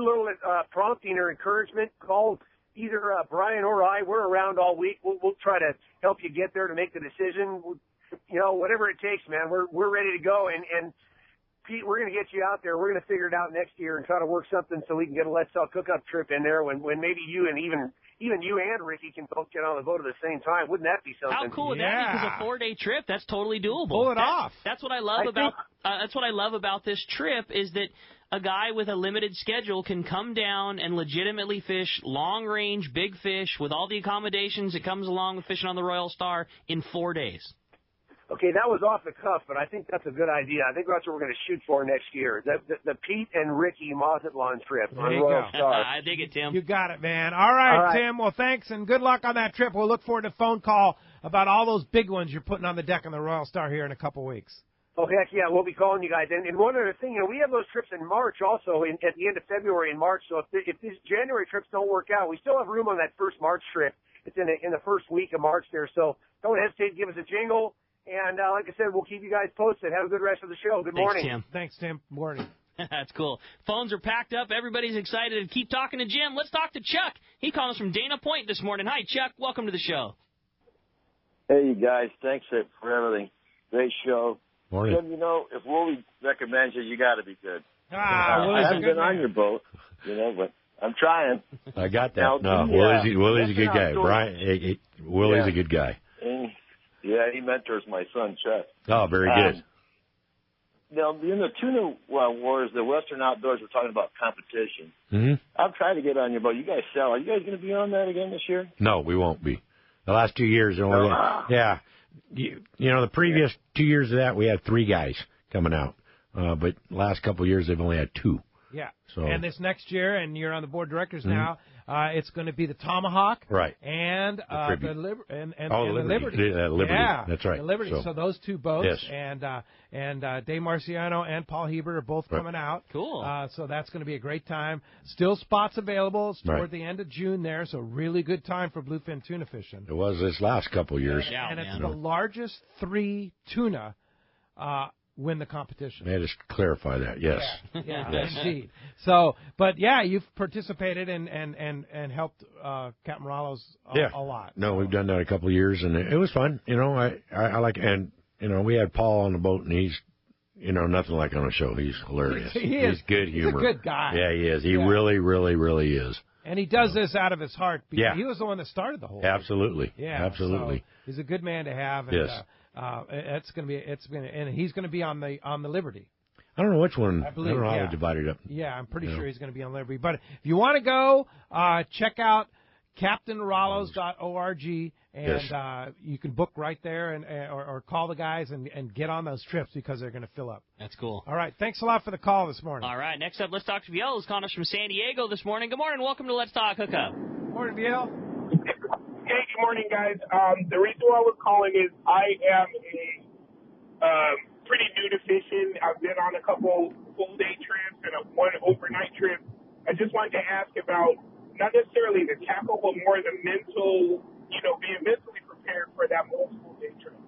Speaker 16: little prompting or encouragement, call either Brian or I. We're around all week. We'll try to help you get there to make the decision. Whatever it takes, man. We're ready to go. And Pete, we're going to get you out there. We're going to figure it out next year and try to work something so we can get a Let's Talk Hookup trip in there when maybe you and even you and Ricky can both get on the boat at the same time. Wouldn't that be something?
Speaker 3: How cool would that be? Because a 4-day trip, that's totally doable.
Speaker 2: Pull it off.
Speaker 3: That's what I love that's what I love about this trip is that a guy with a limited schedule can come down and legitimately fish long-range, big fish with all the accommodations that comes along with fishing on the Royal Star in 4 days.
Speaker 16: Okay, that was off the cuff, but I think that's a good idea. I think that's what we're going to shoot for next year. The Pete and Ricky Mazatlan trip on Royal Star.
Speaker 3: I dig it, Tim.
Speaker 2: You got it, man. All right, Tim. Well, thanks, and good luck on that trip. We'll look forward to a phone call about all those big ones you're putting on the deck on the Royal Star here in a couple weeks.
Speaker 16: Oh, heck yeah, we'll be calling you guys. And one other thing, we have those trips in March also, at the end of February and March. So if these January trips don't work out, we still have room on that first March trip. It's in the first week of March there. So don't hesitate to give us a jingle. And like I said, we'll keep you guys posted. Have a good rest of the show. Good morning.
Speaker 2: Thanks, Tim. Morning.
Speaker 3: That's cool. Phones are packed up. Everybody's excited. Keep talking to Jim. Let's talk to Chuck. He called us from Dana Point this morning. Hi, Chuck. Welcome to the show.
Speaker 17: Hey, you guys. Thanks for everything. Great show.
Speaker 7: Morning.
Speaker 17: Jim, if Wooly recommends you got to be good.
Speaker 2: I
Speaker 17: haven't been on your boat, but I'm trying.
Speaker 7: I got that.
Speaker 17: Now,
Speaker 7: Willie's a good guy. Brian, Willie's a good guy.
Speaker 17: And, he mentors my son, Chet.
Speaker 7: Oh, very good.
Speaker 17: Now, in the Tuna Wars, the Western Outdoors, we're talking about competition.
Speaker 7: Mm-hmm.
Speaker 17: I've tried to get on your boat. You guys sell. Are you guys going to be on that again this year?
Speaker 7: No, we won't be. The last 2 years, the previous 2 years of that, we had 3 guys coming out. But last couple of years, they've only had 2.
Speaker 2: Yeah.
Speaker 7: So,
Speaker 2: and this next year, and you're on the board of directors now, it's going to be the Tomahawk.
Speaker 7: Right.
Speaker 2: And the Liberty.
Speaker 7: Liberty.
Speaker 2: Yeah.
Speaker 7: That's right.
Speaker 2: The Liberty. So those 2 boats.
Speaker 7: Yes.
Speaker 2: And Dave Marciano and Paul Hebert are both coming out.
Speaker 3: Cool.
Speaker 2: So that's going to be a great time. Still spots available. It's toward
Speaker 7: Right.
Speaker 2: the end of June there, so really good time for bluefin tuna fishing.
Speaker 7: It was this last couple of years.
Speaker 2: And it's the largest 3 tuna win the competition.
Speaker 7: May I just clarify that? Yes.
Speaker 2: Yeah,
Speaker 7: yes.
Speaker 2: indeed. So, but you've participated and helped Captain Rallo's a lot.
Speaker 7: No, we've done that a couple of years, and it was fun. I like, and we had Paul on the boat, and he's, nothing like on a show. He's hilarious. He's good humor.
Speaker 2: He's a good guy.
Speaker 7: Yeah, he is. He really, really, really is.
Speaker 2: And he does this out of his heart. Because
Speaker 7: Yeah.
Speaker 2: He was the one that started the whole
Speaker 7: Absolutely.
Speaker 2: thing. Yeah.
Speaker 7: Absolutely.
Speaker 2: So he's a good man to have. And,
Speaker 7: Yes.
Speaker 2: and he's going to be on the Liberty.
Speaker 7: I don't know which one.
Speaker 2: I believe,
Speaker 7: don't know how
Speaker 2: yeah.
Speaker 7: they divided it up.
Speaker 2: Yeah, I'm pretty sure he's going to be on Liberty. But if you want to go, check out CaptainRallos.org, and you can book right there or call the guys and get on those trips because they're going to fill up.
Speaker 3: That's cool.
Speaker 2: All right, thanks a lot for the call this morning.
Speaker 3: All right, next up, let's talk to Viel, who's calling us from San Diego this morning. Good morning. Welcome to Let's Talk Hookup.
Speaker 2: Morning, Viel.
Speaker 18: Hey, good morning, guys. The reason why I was calling is I am pretty new to fishing. I've been on a couple full-day trips and one overnight trip. I just wanted to ask about not necessarily the tackle, but more the mental, being mentally prepared for that multiple-day trip.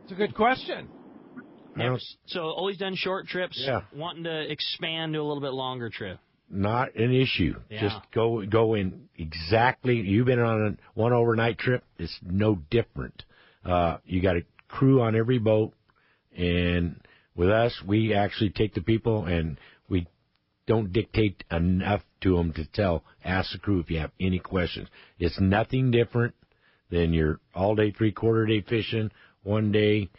Speaker 2: It's a good question.
Speaker 3: So always done short trips, wanting to expand to a little bit longer trip.
Speaker 7: Not an issue.
Speaker 3: Yeah.
Speaker 7: Just go in exactly. You've been on one overnight trip. It's no different. You got a crew on every boat, and with us, we actually take the people and we don't dictate enough to them to ask the crew if you have any questions. It's nothing different than your all-day, three-quarter-day fishing. One day,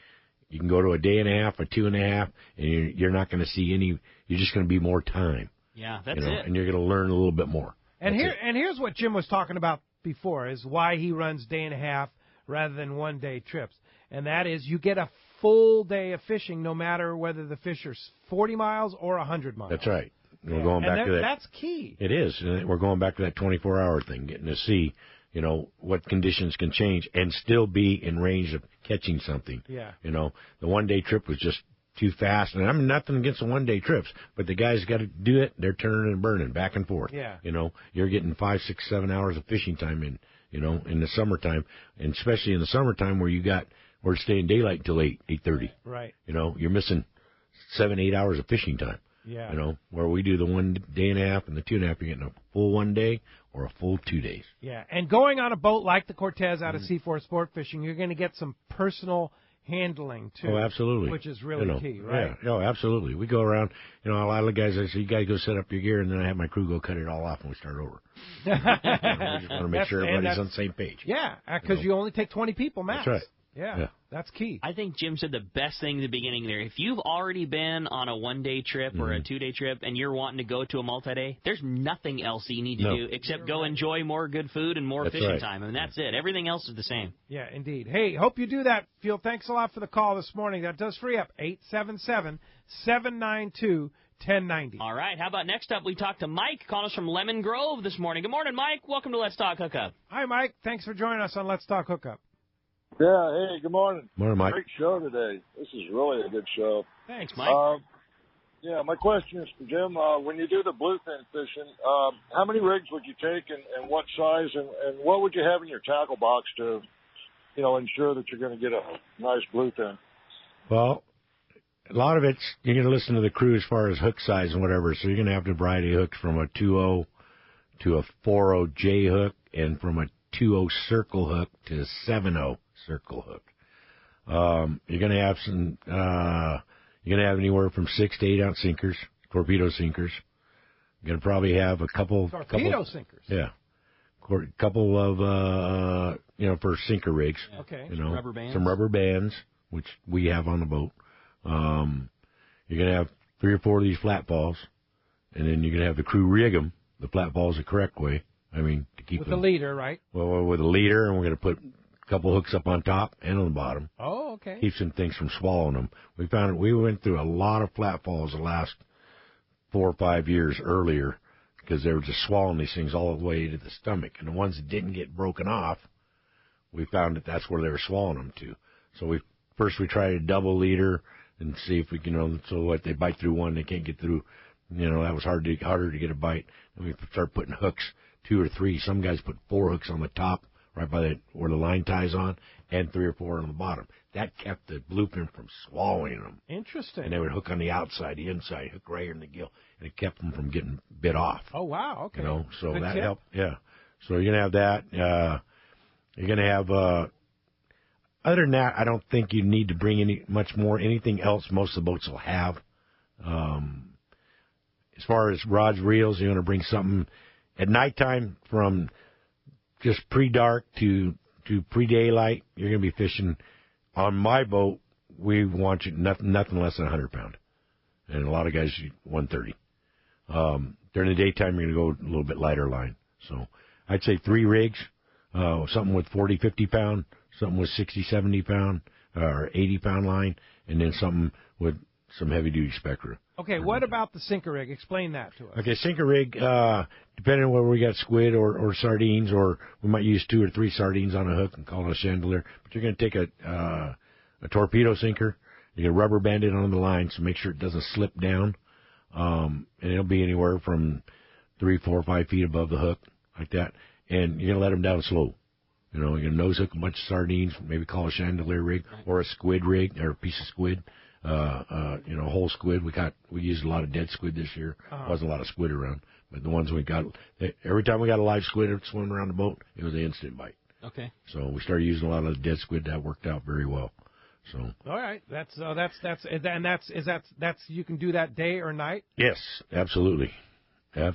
Speaker 7: you can go to a day and a half, or 2.5, and you're not going to see any. You're just going to be more time.
Speaker 3: Yeah, that's it.
Speaker 7: And you're going to learn a little bit more.
Speaker 2: And here's what Jim was talking about before, is why he runs day and a half rather than one-day trips. And that is you get a full day of fishing no matter whether the fish are 40 miles or 100 miles.
Speaker 7: That's right. We're going back to that.
Speaker 2: That's key.
Speaker 7: It is. We're going back to that 24-hour thing, getting to see, what conditions can change and still be in range of catching something.
Speaker 2: Yeah.
Speaker 7: The one-day trip was just too fast. And I'm nothing against the one-day trips, but the guys got to do it. They're turning and burning back and forth.
Speaker 2: Yeah.
Speaker 7: You're getting 5, 6, 7 hours of fishing time in the summertime, and especially in the summertime where we're staying daylight until 8:30.
Speaker 2: Right.
Speaker 7: You're missing 7, 8 hours of fishing time.
Speaker 2: Yeah.
Speaker 7: Where we do the 1 day and a half and the 2.5, you're getting a full 1 day or a full 2 days.
Speaker 2: Yeah. And going on a boat like the Cortez out of C4 Sport Fishing, you're going to get some personal handling too.
Speaker 7: Oh, absolutely.
Speaker 2: Which is really key, right?
Speaker 7: Yeah. Oh, absolutely. We go around. A lot of the guys, I say, you guys go set up your gear, and then I have my crew go cut it all off and we start over. We just want to make sure everybody's on the same page.
Speaker 2: Yeah, because you only take 20 people max.
Speaker 7: That's right.
Speaker 2: Yeah, that's key.
Speaker 3: I think Jim said the best thing in the beginning there. If you've already been on a one-day trip or a 2-day trip and you're wanting to go to a multi-day, there's nothing else that you need to do except go enjoy more good food and more fishing time. And that's it. Everything else is the same.
Speaker 2: Yeah, indeed. Hey, hope you do that, Phil. Thanks a lot for the call this morning. That does free up 877-792-1090.
Speaker 3: All right. How about next up, we talk to Mike, calling us from Lemon Grove this morning. Good morning, Mike. Welcome to Let's Talk Hookup.
Speaker 2: Hi, Mike. Thanks for joining us on Let's Talk Hookup.
Speaker 19: Yeah, hey, good morning.
Speaker 7: Morning, Mike.
Speaker 19: Great show today. This is really a good show.
Speaker 3: Thanks, Mike.
Speaker 19: Yeah, my question is for Jim. When you do the bluefin fishing, how many rigs would you take and what size, and what would you have in your tackle box to, ensure that you're going to get a nice bluefin?
Speaker 7: Well, a lot of it's, you're going to listen to the crew as far as hook size and whatever, so you're going to have a variety of hooks from a 2.0 to a 4.0 J hook, and from a 2.0 circle hook to a 7.0 circle hook. You're going to have some, you're going to have anywhere from 6 to 8 ounce sinkers, torpedo sinkers. You're going to probably have a couple...
Speaker 2: sinkers?
Speaker 7: Yeah. Couple of, for sinker rigs.
Speaker 2: Yeah. Okay.
Speaker 3: Rubber bands.
Speaker 7: Some rubber bands, which we have on the boat. You're going to have 3 or 4 of these flat balls, and then you're going to have the crew rig them, the flat balls the correct way. I mean, to keep
Speaker 2: with
Speaker 7: them...
Speaker 2: the leader, right?
Speaker 7: Well, with a leader, and we're going to put a couple hooks up on top and on the bottom.
Speaker 2: Oh, okay.
Speaker 7: Keeps some things from swallowing them. We went through a lot of flat falls the last 4 or 5 years earlier because they were just swallowing these things all the way to the stomach. And the ones that didn't get broken off, we found that that's where they were swallowing them to. So we tried a double leader and see if we can, so what they bite through one, they can't get through. That was harder to get a bite. And we start putting hooks, 2 or 3. Some guys put 4 hooks on the top, right by where the line ties on, and 3 or 4 on the bottom. That kept the bluefin from swallowing them.
Speaker 2: Interesting.
Speaker 7: And they would hook on the outside, the inside, hook right in the gill, and it kept them from getting bit off.
Speaker 2: Oh, wow, okay.
Speaker 7: So
Speaker 2: Good
Speaker 7: that
Speaker 2: tip.
Speaker 7: helped. Yeah. So you're going to have that. You're going to have, other than that, I don't think you need to bring anything else most of the boats will have. As far as rods, reels, you're going to bring something at nighttime from just pre-dark to pre-daylight. You're going to be fishing. On my boat, we want you nothing less than 100 pound, and a lot of guys 130. During the daytime, you're going to go a little bit lighter line. So I'd say 3 rigs, something with 40, 50 pound, something with 60, 70 pound, or 80 pound line, and then something with some heavy duty spectra.
Speaker 2: Okay, what about the sinker rig? Explain that to us.
Speaker 7: Okay, sinker rig, depending on whether we got squid or sardines, or we might use 2 or 3 sardines on a hook and call it a chandelier. But you're going to take a torpedo sinker, you're going to rubber band it on the line, so make sure it doesn't slip down. And it'll be anywhere from 3, 4, 5 feet above the hook, like that. And you're going to let them down slow. You're going to nose hook a bunch of sardines, maybe call a chandelier rig, or a squid rig, or a piece of squid. Whole squid. We used a lot of dead squid this year. Wasn't a lot of squid around, but the ones we got, every time we got a live squid swimming around the boat, it was an instant bite.
Speaker 3: Okay.
Speaker 7: So we started using a lot of the dead squid. That worked out very well. So.
Speaker 2: All right. That's you can do that day or night?
Speaker 7: Yes, absolutely.
Speaker 3: And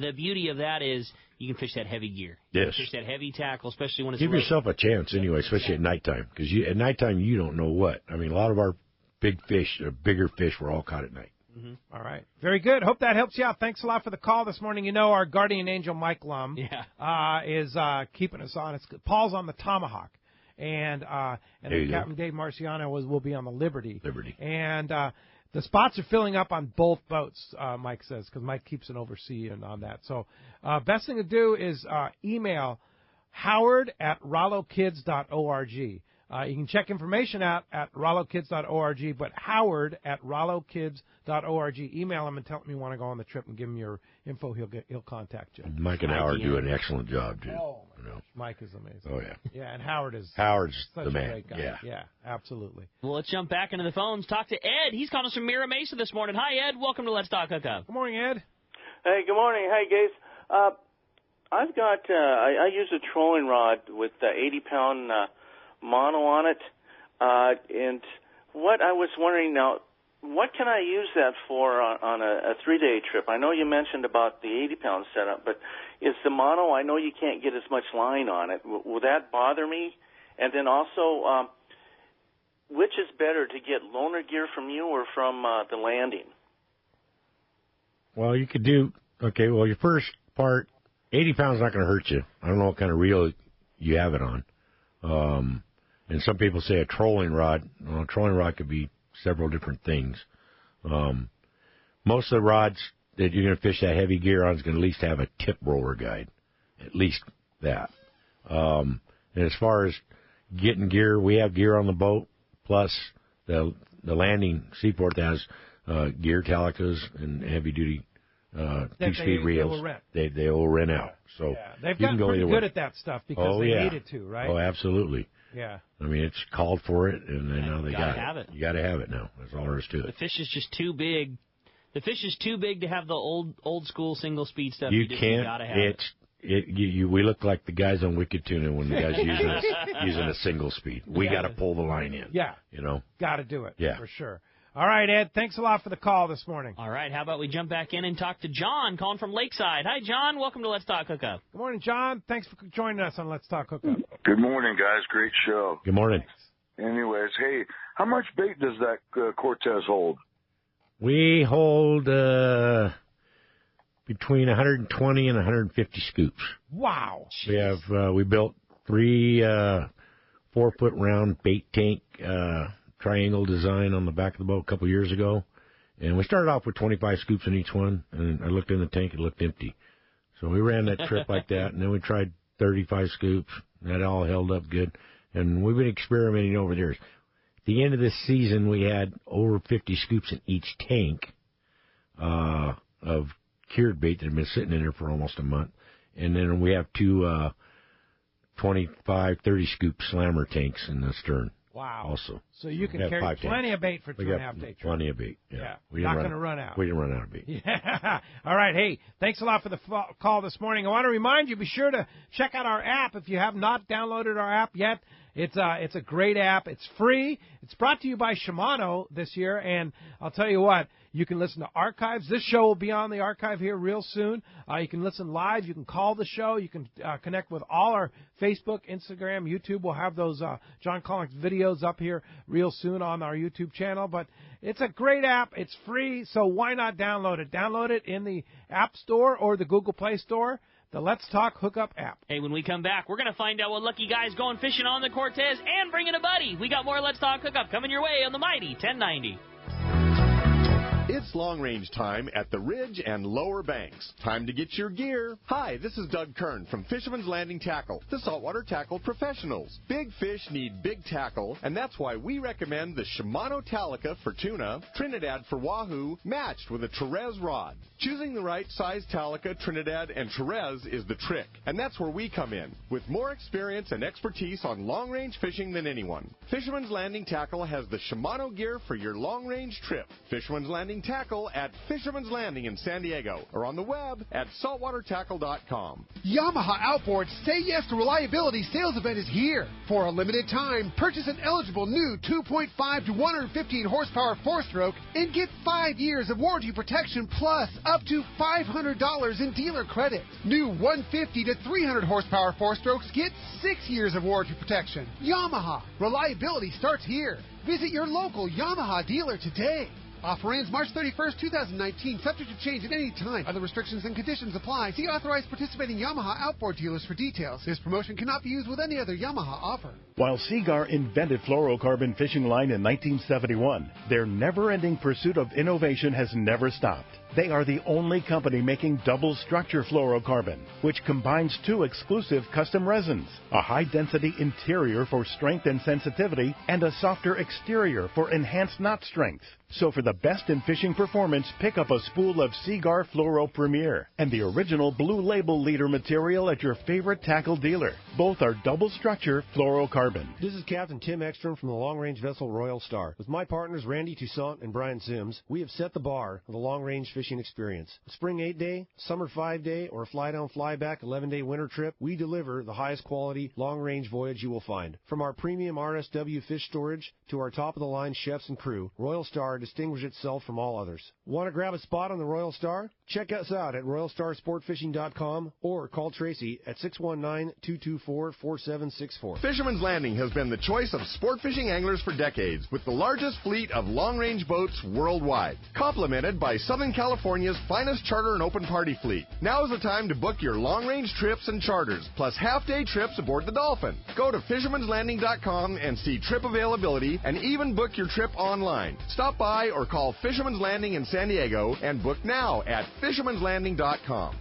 Speaker 3: the beauty of that is you can fish that heavy gear.
Speaker 7: Yes.
Speaker 3: You can fish that heavy tackle, especially when it's
Speaker 7: Give
Speaker 3: late.
Speaker 7: yourself a chance anyway, especially at nighttime, because at nighttime you don't know what. I mean, a lot of our bigger fish were all caught at night.
Speaker 2: Mm-hmm. All right. Very good. Hope that helps you out. Thanks a lot for the call this morning. Our guardian angel, Mike Lum, is keeping us honest. Paul's on the Tomahawk. And Captain Dave Marciano will be on the Liberty. And the spots are filling up on both boats, Mike says, because Mike keeps an overseeing on that. So best thing to do is email howard@rollokids.org. You can check information out at rollokids.org, but howard@rollokids.org. Email him and tell him you want to go on the trip and give him your info. He'll contact you.
Speaker 7: Mike and Howard do an excellent job, too.
Speaker 2: Oh, my gosh. Mike is amazing.
Speaker 7: Oh, yeah.
Speaker 2: Yeah, and Howard's
Speaker 7: the man.
Speaker 2: Great guy. Yeah, absolutely.
Speaker 3: Well, let's jump back into the phones. Talk to Ed. He's calling us from Mira Mesa this morning. Hi, Ed. Welcome to Let's Talk Hookup.
Speaker 2: Good morning, Ed.
Speaker 20: Hey, good morning. Hey, guys. I've got I use a trolling rod with 80-pound mono on it, and what I was wondering now, what can I use that for on a 3-day trip? I know you mentioned about the 80-pound setup, but is the mono, I know you can't get as much line on it. Will that bother me? And then also, which is better, to get loaner gear from you or from the landing?
Speaker 7: Well, you could do, your first part, 80 pounds is not going to hurt you. I don't know what kind of reel you have it on. And some people say a trolling rod. Well, a trolling rod could be several different things. Most of the rods that you're going to fish that heavy gear on is going to at least have a tip roller guide. At least that. And as far as getting gear, we have gear on the boat, plus the landing seaport that has gear, talicas, and heavy-duty 2-speed reels. They will rent out. So
Speaker 2: they've gotten pretty good at that stuff because they needed to, right?
Speaker 7: Oh, absolutely.
Speaker 2: Yeah.
Speaker 7: I mean, it's called for it, and now they got
Speaker 3: it.
Speaker 7: You got to have it now. That's all there is to it.
Speaker 3: The fish is just too big. The fish is too big to have the old school single speed stuff.
Speaker 7: You
Speaker 3: can't.
Speaker 7: You
Speaker 3: gotta have it.
Speaker 7: We look like the guys on Wicked Tuna when the guys using a single speed. We got to pull the line in.
Speaker 2: Yeah.
Speaker 7: You know.
Speaker 2: Got to do it.
Speaker 7: Yeah.
Speaker 2: For sure. All right, Ed, thanks a lot for the call this morning.
Speaker 3: All right, how about we jump back in and talk to John, calling from Lakeside. Hi, John. Welcome to Let's Talk Hookup.
Speaker 2: Good morning, John. Thanks for joining us on Let's Talk Hookup.
Speaker 21: Good morning, guys. Great show.
Speaker 7: Good morning.
Speaker 21: Anyways, hey, how much bait does that Cortez hold?
Speaker 7: We hold between 120 and 150 scoops.
Speaker 2: Wow.
Speaker 7: We built 3 4-foot round bait tank triangle design on the back of the boat a couple years ago, and we started off with 25 scoops in each one, and I looked in the tank, it looked empty. So we ran that trip like that, and then we tried 35 scoops, and that all held up good, and we've been experimenting over there. At the end of this season, we had over 50 scoops in each tank of cured bait that had been sitting in there for almost a month, and then we have 2 25, 30 scoop slammer tanks in the stern.
Speaker 2: Wow.
Speaker 7: Also.
Speaker 2: So you can carry plenty of bait for 2.5 day trip.
Speaker 7: Plenty of bait, yeah.
Speaker 2: Not going to run out.
Speaker 7: We didn't run out of bait.
Speaker 2: Yeah. All right, hey, thanks a lot for the call this morning. I want to remind you, be sure to check out our app if you have not downloaded our app yet. It's a great app. It's free. It's brought to you by Shimano this year, and I'll tell you what, you can listen to archives. This show will be on the archive here real soon. You can listen live. You can call the show. You can connect with all our Facebook, Instagram, YouTube. We'll have those John Collins videos up here real soon on our YouTube channel. But it's a great app. It's free, so why not download it? Download it in the App Store or the Google Play Store. The Let's Talk Hookup app.
Speaker 3: Hey, when we come back, we're going to find out what lucky guy's going fishing on the Cortez and bringing a buddy. We got more Let's Talk Hookup coming your way on the Mighty 1090.
Speaker 12: It's long-range time at the Ridge and Lower Banks. Time to get your gear. Hi, this is Doug Kern from Fisherman's Landing Tackle, the saltwater tackle professionals. Big fish need big tackle, and that's why we recommend the Shimano Talica for tuna, Trinidad for wahoo, matched with a Torres rod. Choosing the right size Talica, Trinidad, and Torres is the trick, and that's where we come in, with more experience and expertise on long-range fishing than anyone. Fisherman's Landing Tackle has the Shimano gear for your long-range trip. Fisherman's Landing Tackle at Fisherman's Landing in San Diego, or on the web at saltwatertackle.com.
Speaker 22: Yamaha Outboard's Say Yes to Reliability sales event is here. For a limited time, purchase an eligible new 2.5 to 115 horsepower 4-stroke and get 5 years of warranty protection plus up to $500 in dealer credit. New 150 to 300 horsepower 4-strokes get 6 years of warranty protection. Yamaha. Reliability starts here. Visit your local Yamaha dealer today. Offer ends March 31st, 2019, subject to change at any time. Other restrictions and conditions apply. See authorized participating Yamaha outboard dealers for details. This promotion cannot be used with any other Yamaha offer.
Speaker 13: While Seagar invented fluorocarbon fishing line in 1971, their never-ending pursuit of innovation has never stopped. They are the only company making double-structure fluorocarbon, which combines 2 exclusive custom resins, a high-density interior for strength and sensitivity, and a softer exterior for enhanced knot strength. So for the best in fishing performance, pick up a spool of Seagar Fluoro Premier and the original Blue Label leader material at your favorite tackle dealer. Both are double-structure fluorocarbon.
Speaker 23: This is Captain Tim Ekstrom from the long-range vessel Royal Star. With my partners Randy Toussaint and Brian Sims, we have set the bar for the long-range fishing experience. A spring 8-day, summer 5-day, or a fly-down, fly-back 11-day winter trip, we deliver the highest quality long-range voyage you will find. From our premium RSW fish storage to our top-of-the-line chefs and crew, Royal Star distinguishes itself from all others. Want to grab a spot on the Royal Star? Check us out at RoyalStarSportFishing.com or call Tracy at 619-224-4764.
Speaker 12: Fisherman's Landing has been the choice of sport fishing anglers for decades, with the largest fleet of long-range boats worldwide, complemented by Southern California's finest charter and open party fleet. Now is the time to book your long-range trips and charters, plus half-day trips aboard the Dolphin. Go to Fisherman'sLanding.com and see trip availability, and even book your trip online. Stop by or call Fisherman's Landing in San Diego and book now at Fisherman'sLanding.com.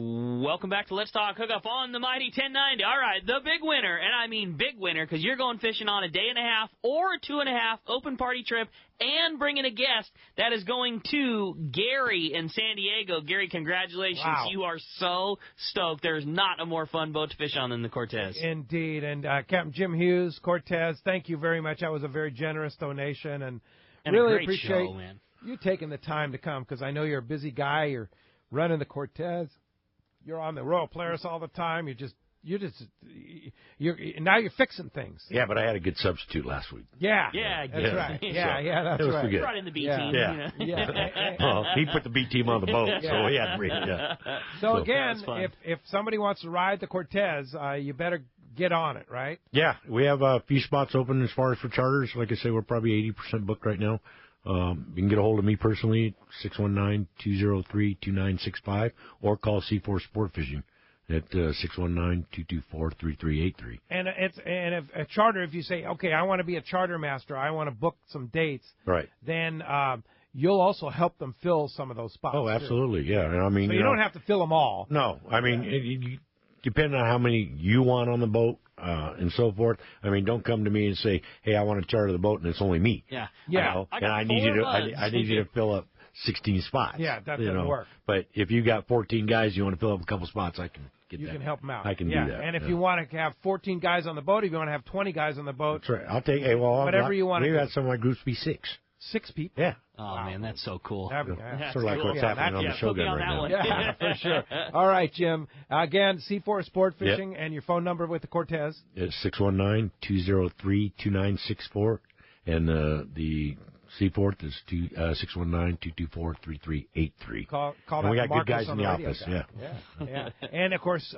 Speaker 3: Welcome back to Let's Talk Hookup on the Mighty 1090. All right, the big winner, and I mean big winner, because you're going fishing on a day and a half or a 2.5 open party trip and bringing a guest that is going to Gary in San Diego. Gary, congratulations.
Speaker 2: Wow.
Speaker 3: You are so stoked. There's not a more fun boat to fish on than the Cortez.
Speaker 2: Indeed. And Captain Jim Hughes, Cortez, thank you very much. That was a very generous donation. And really
Speaker 3: a great
Speaker 2: appreciate
Speaker 3: show, man.
Speaker 2: you taking the time to come, because I know you're a busy guy. You're running the Cortez. You're on the Royal Polaris all the time. You now you're fixing things.
Speaker 7: Yeah, but I had a good substitute last week.
Speaker 2: Yeah,
Speaker 3: Yeah,
Speaker 2: that's
Speaker 3: good.
Speaker 2: right. Yeah, that's
Speaker 7: it was
Speaker 2: right.
Speaker 7: Good.
Speaker 3: Brought in the B
Speaker 2: Yeah.
Speaker 3: team.
Speaker 7: Yeah.
Speaker 3: You know?
Speaker 2: Yeah.
Speaker 7: Well, he put the B team on the boat, so he had to bring it. Yeah.
Speaker 2: So again,
Speaker 3: That's fun.
Speaker 2: if somebody wants to ride the Cortez, you better get on it, right?
Speaker 7: Yeah, we have a few spots open as far as for charters. Like I say, we're probably 80% booked right now. You can get a hold of me personally, 619-203-2965, or call C4 Sport Fishing at 619-224-3383.
Speaker 2: And if a charter, if you say, okay, I want to be a charter master, I want to book some dates,
Speaker 7: Right.
Speaker 2: then you'll also help them fill some of those spots.
Speaker 7: Oh, absolutely, yeah. And I mean,
Speaker 2: So you don't have to fill them all.
Speaker 7: No, I mean, depending on how many you want on the boat and so forth. I mean, don't come to me and say, "Hey, I want to charter the boat," and it's only me.
Speaker 3: Yeah,
Speaker 7: You know, and I need you to, I need you to fill up 16 spots.
Speaker 2: Yeah, that doesn't
Speaker 7: you know?
Speaker 2: work.
Speaker 7: But if you got 14 guys, you want to fill up a couple spots, I can get
Speaker 2: You
Speaker 7: that.
Speaker 2: can help them out.
Speaker 7: I can
Speaker 2: yeah.
Speaker 7: do that.
Speaker 2: And if
Speaker 7: yeah.
Speaker 2: you want to have 14 guys on the boat, if you want to have 20 guys on the boat,
Speaker 7: That's right. I'll take. Hey, well,
Speaker 2: whatever you want to
Speaker 7: We've
Speaker 2: do.
Speaker 7: had some of my groups be 6.
Speaker 2: 6 people?
Speaker 7: Yeah.
Speaker 3: Oh, man, that's so cool.
Speaker 2: That's
Speaker 7: sort of like what's happening on the Shogun right now.
Speaker 2: Yeah, for sure. All right, Jim. Again, C4 Sport Fishing and your phone number with the Cortez.
Speaker 7: It's 619-203-2964, and the Seaforth is 619-224-3383.
Speaker 2: Call
Speaker 7: and
Speaker 2: that
Speaker 7: we got
Speaker 2: Marcus
Speaker 7: good guys
Speaker 2: on
Speaker 7: in the
Speaker 2: radio
Speaker 7: office.
Speaker 2: guy. Yeah. And of course,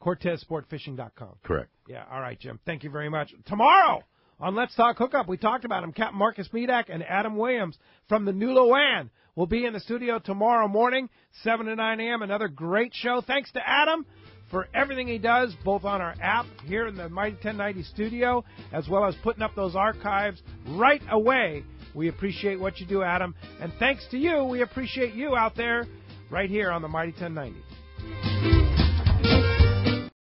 Speaker 2: CortezSportFishing.com.
Speaker 7: Correct.
Speaker 2: Yeah. All right, Jim. Thank you very much. Tomorrow on Let's Talk Hookup, we talked about him. Captain Marcus Medak and Adam Williams from the Nulawan will be in the studio tomorrow morning, 7 to 9 a.m. Another great show. Thanks to Adam for everything he does, both on our app here in the Mighty 1090 studio, as well as putting up those archives right away. We appreciate what you do, Adam. And thanks to you, we appreciate you out there right here on the Mighty 1090.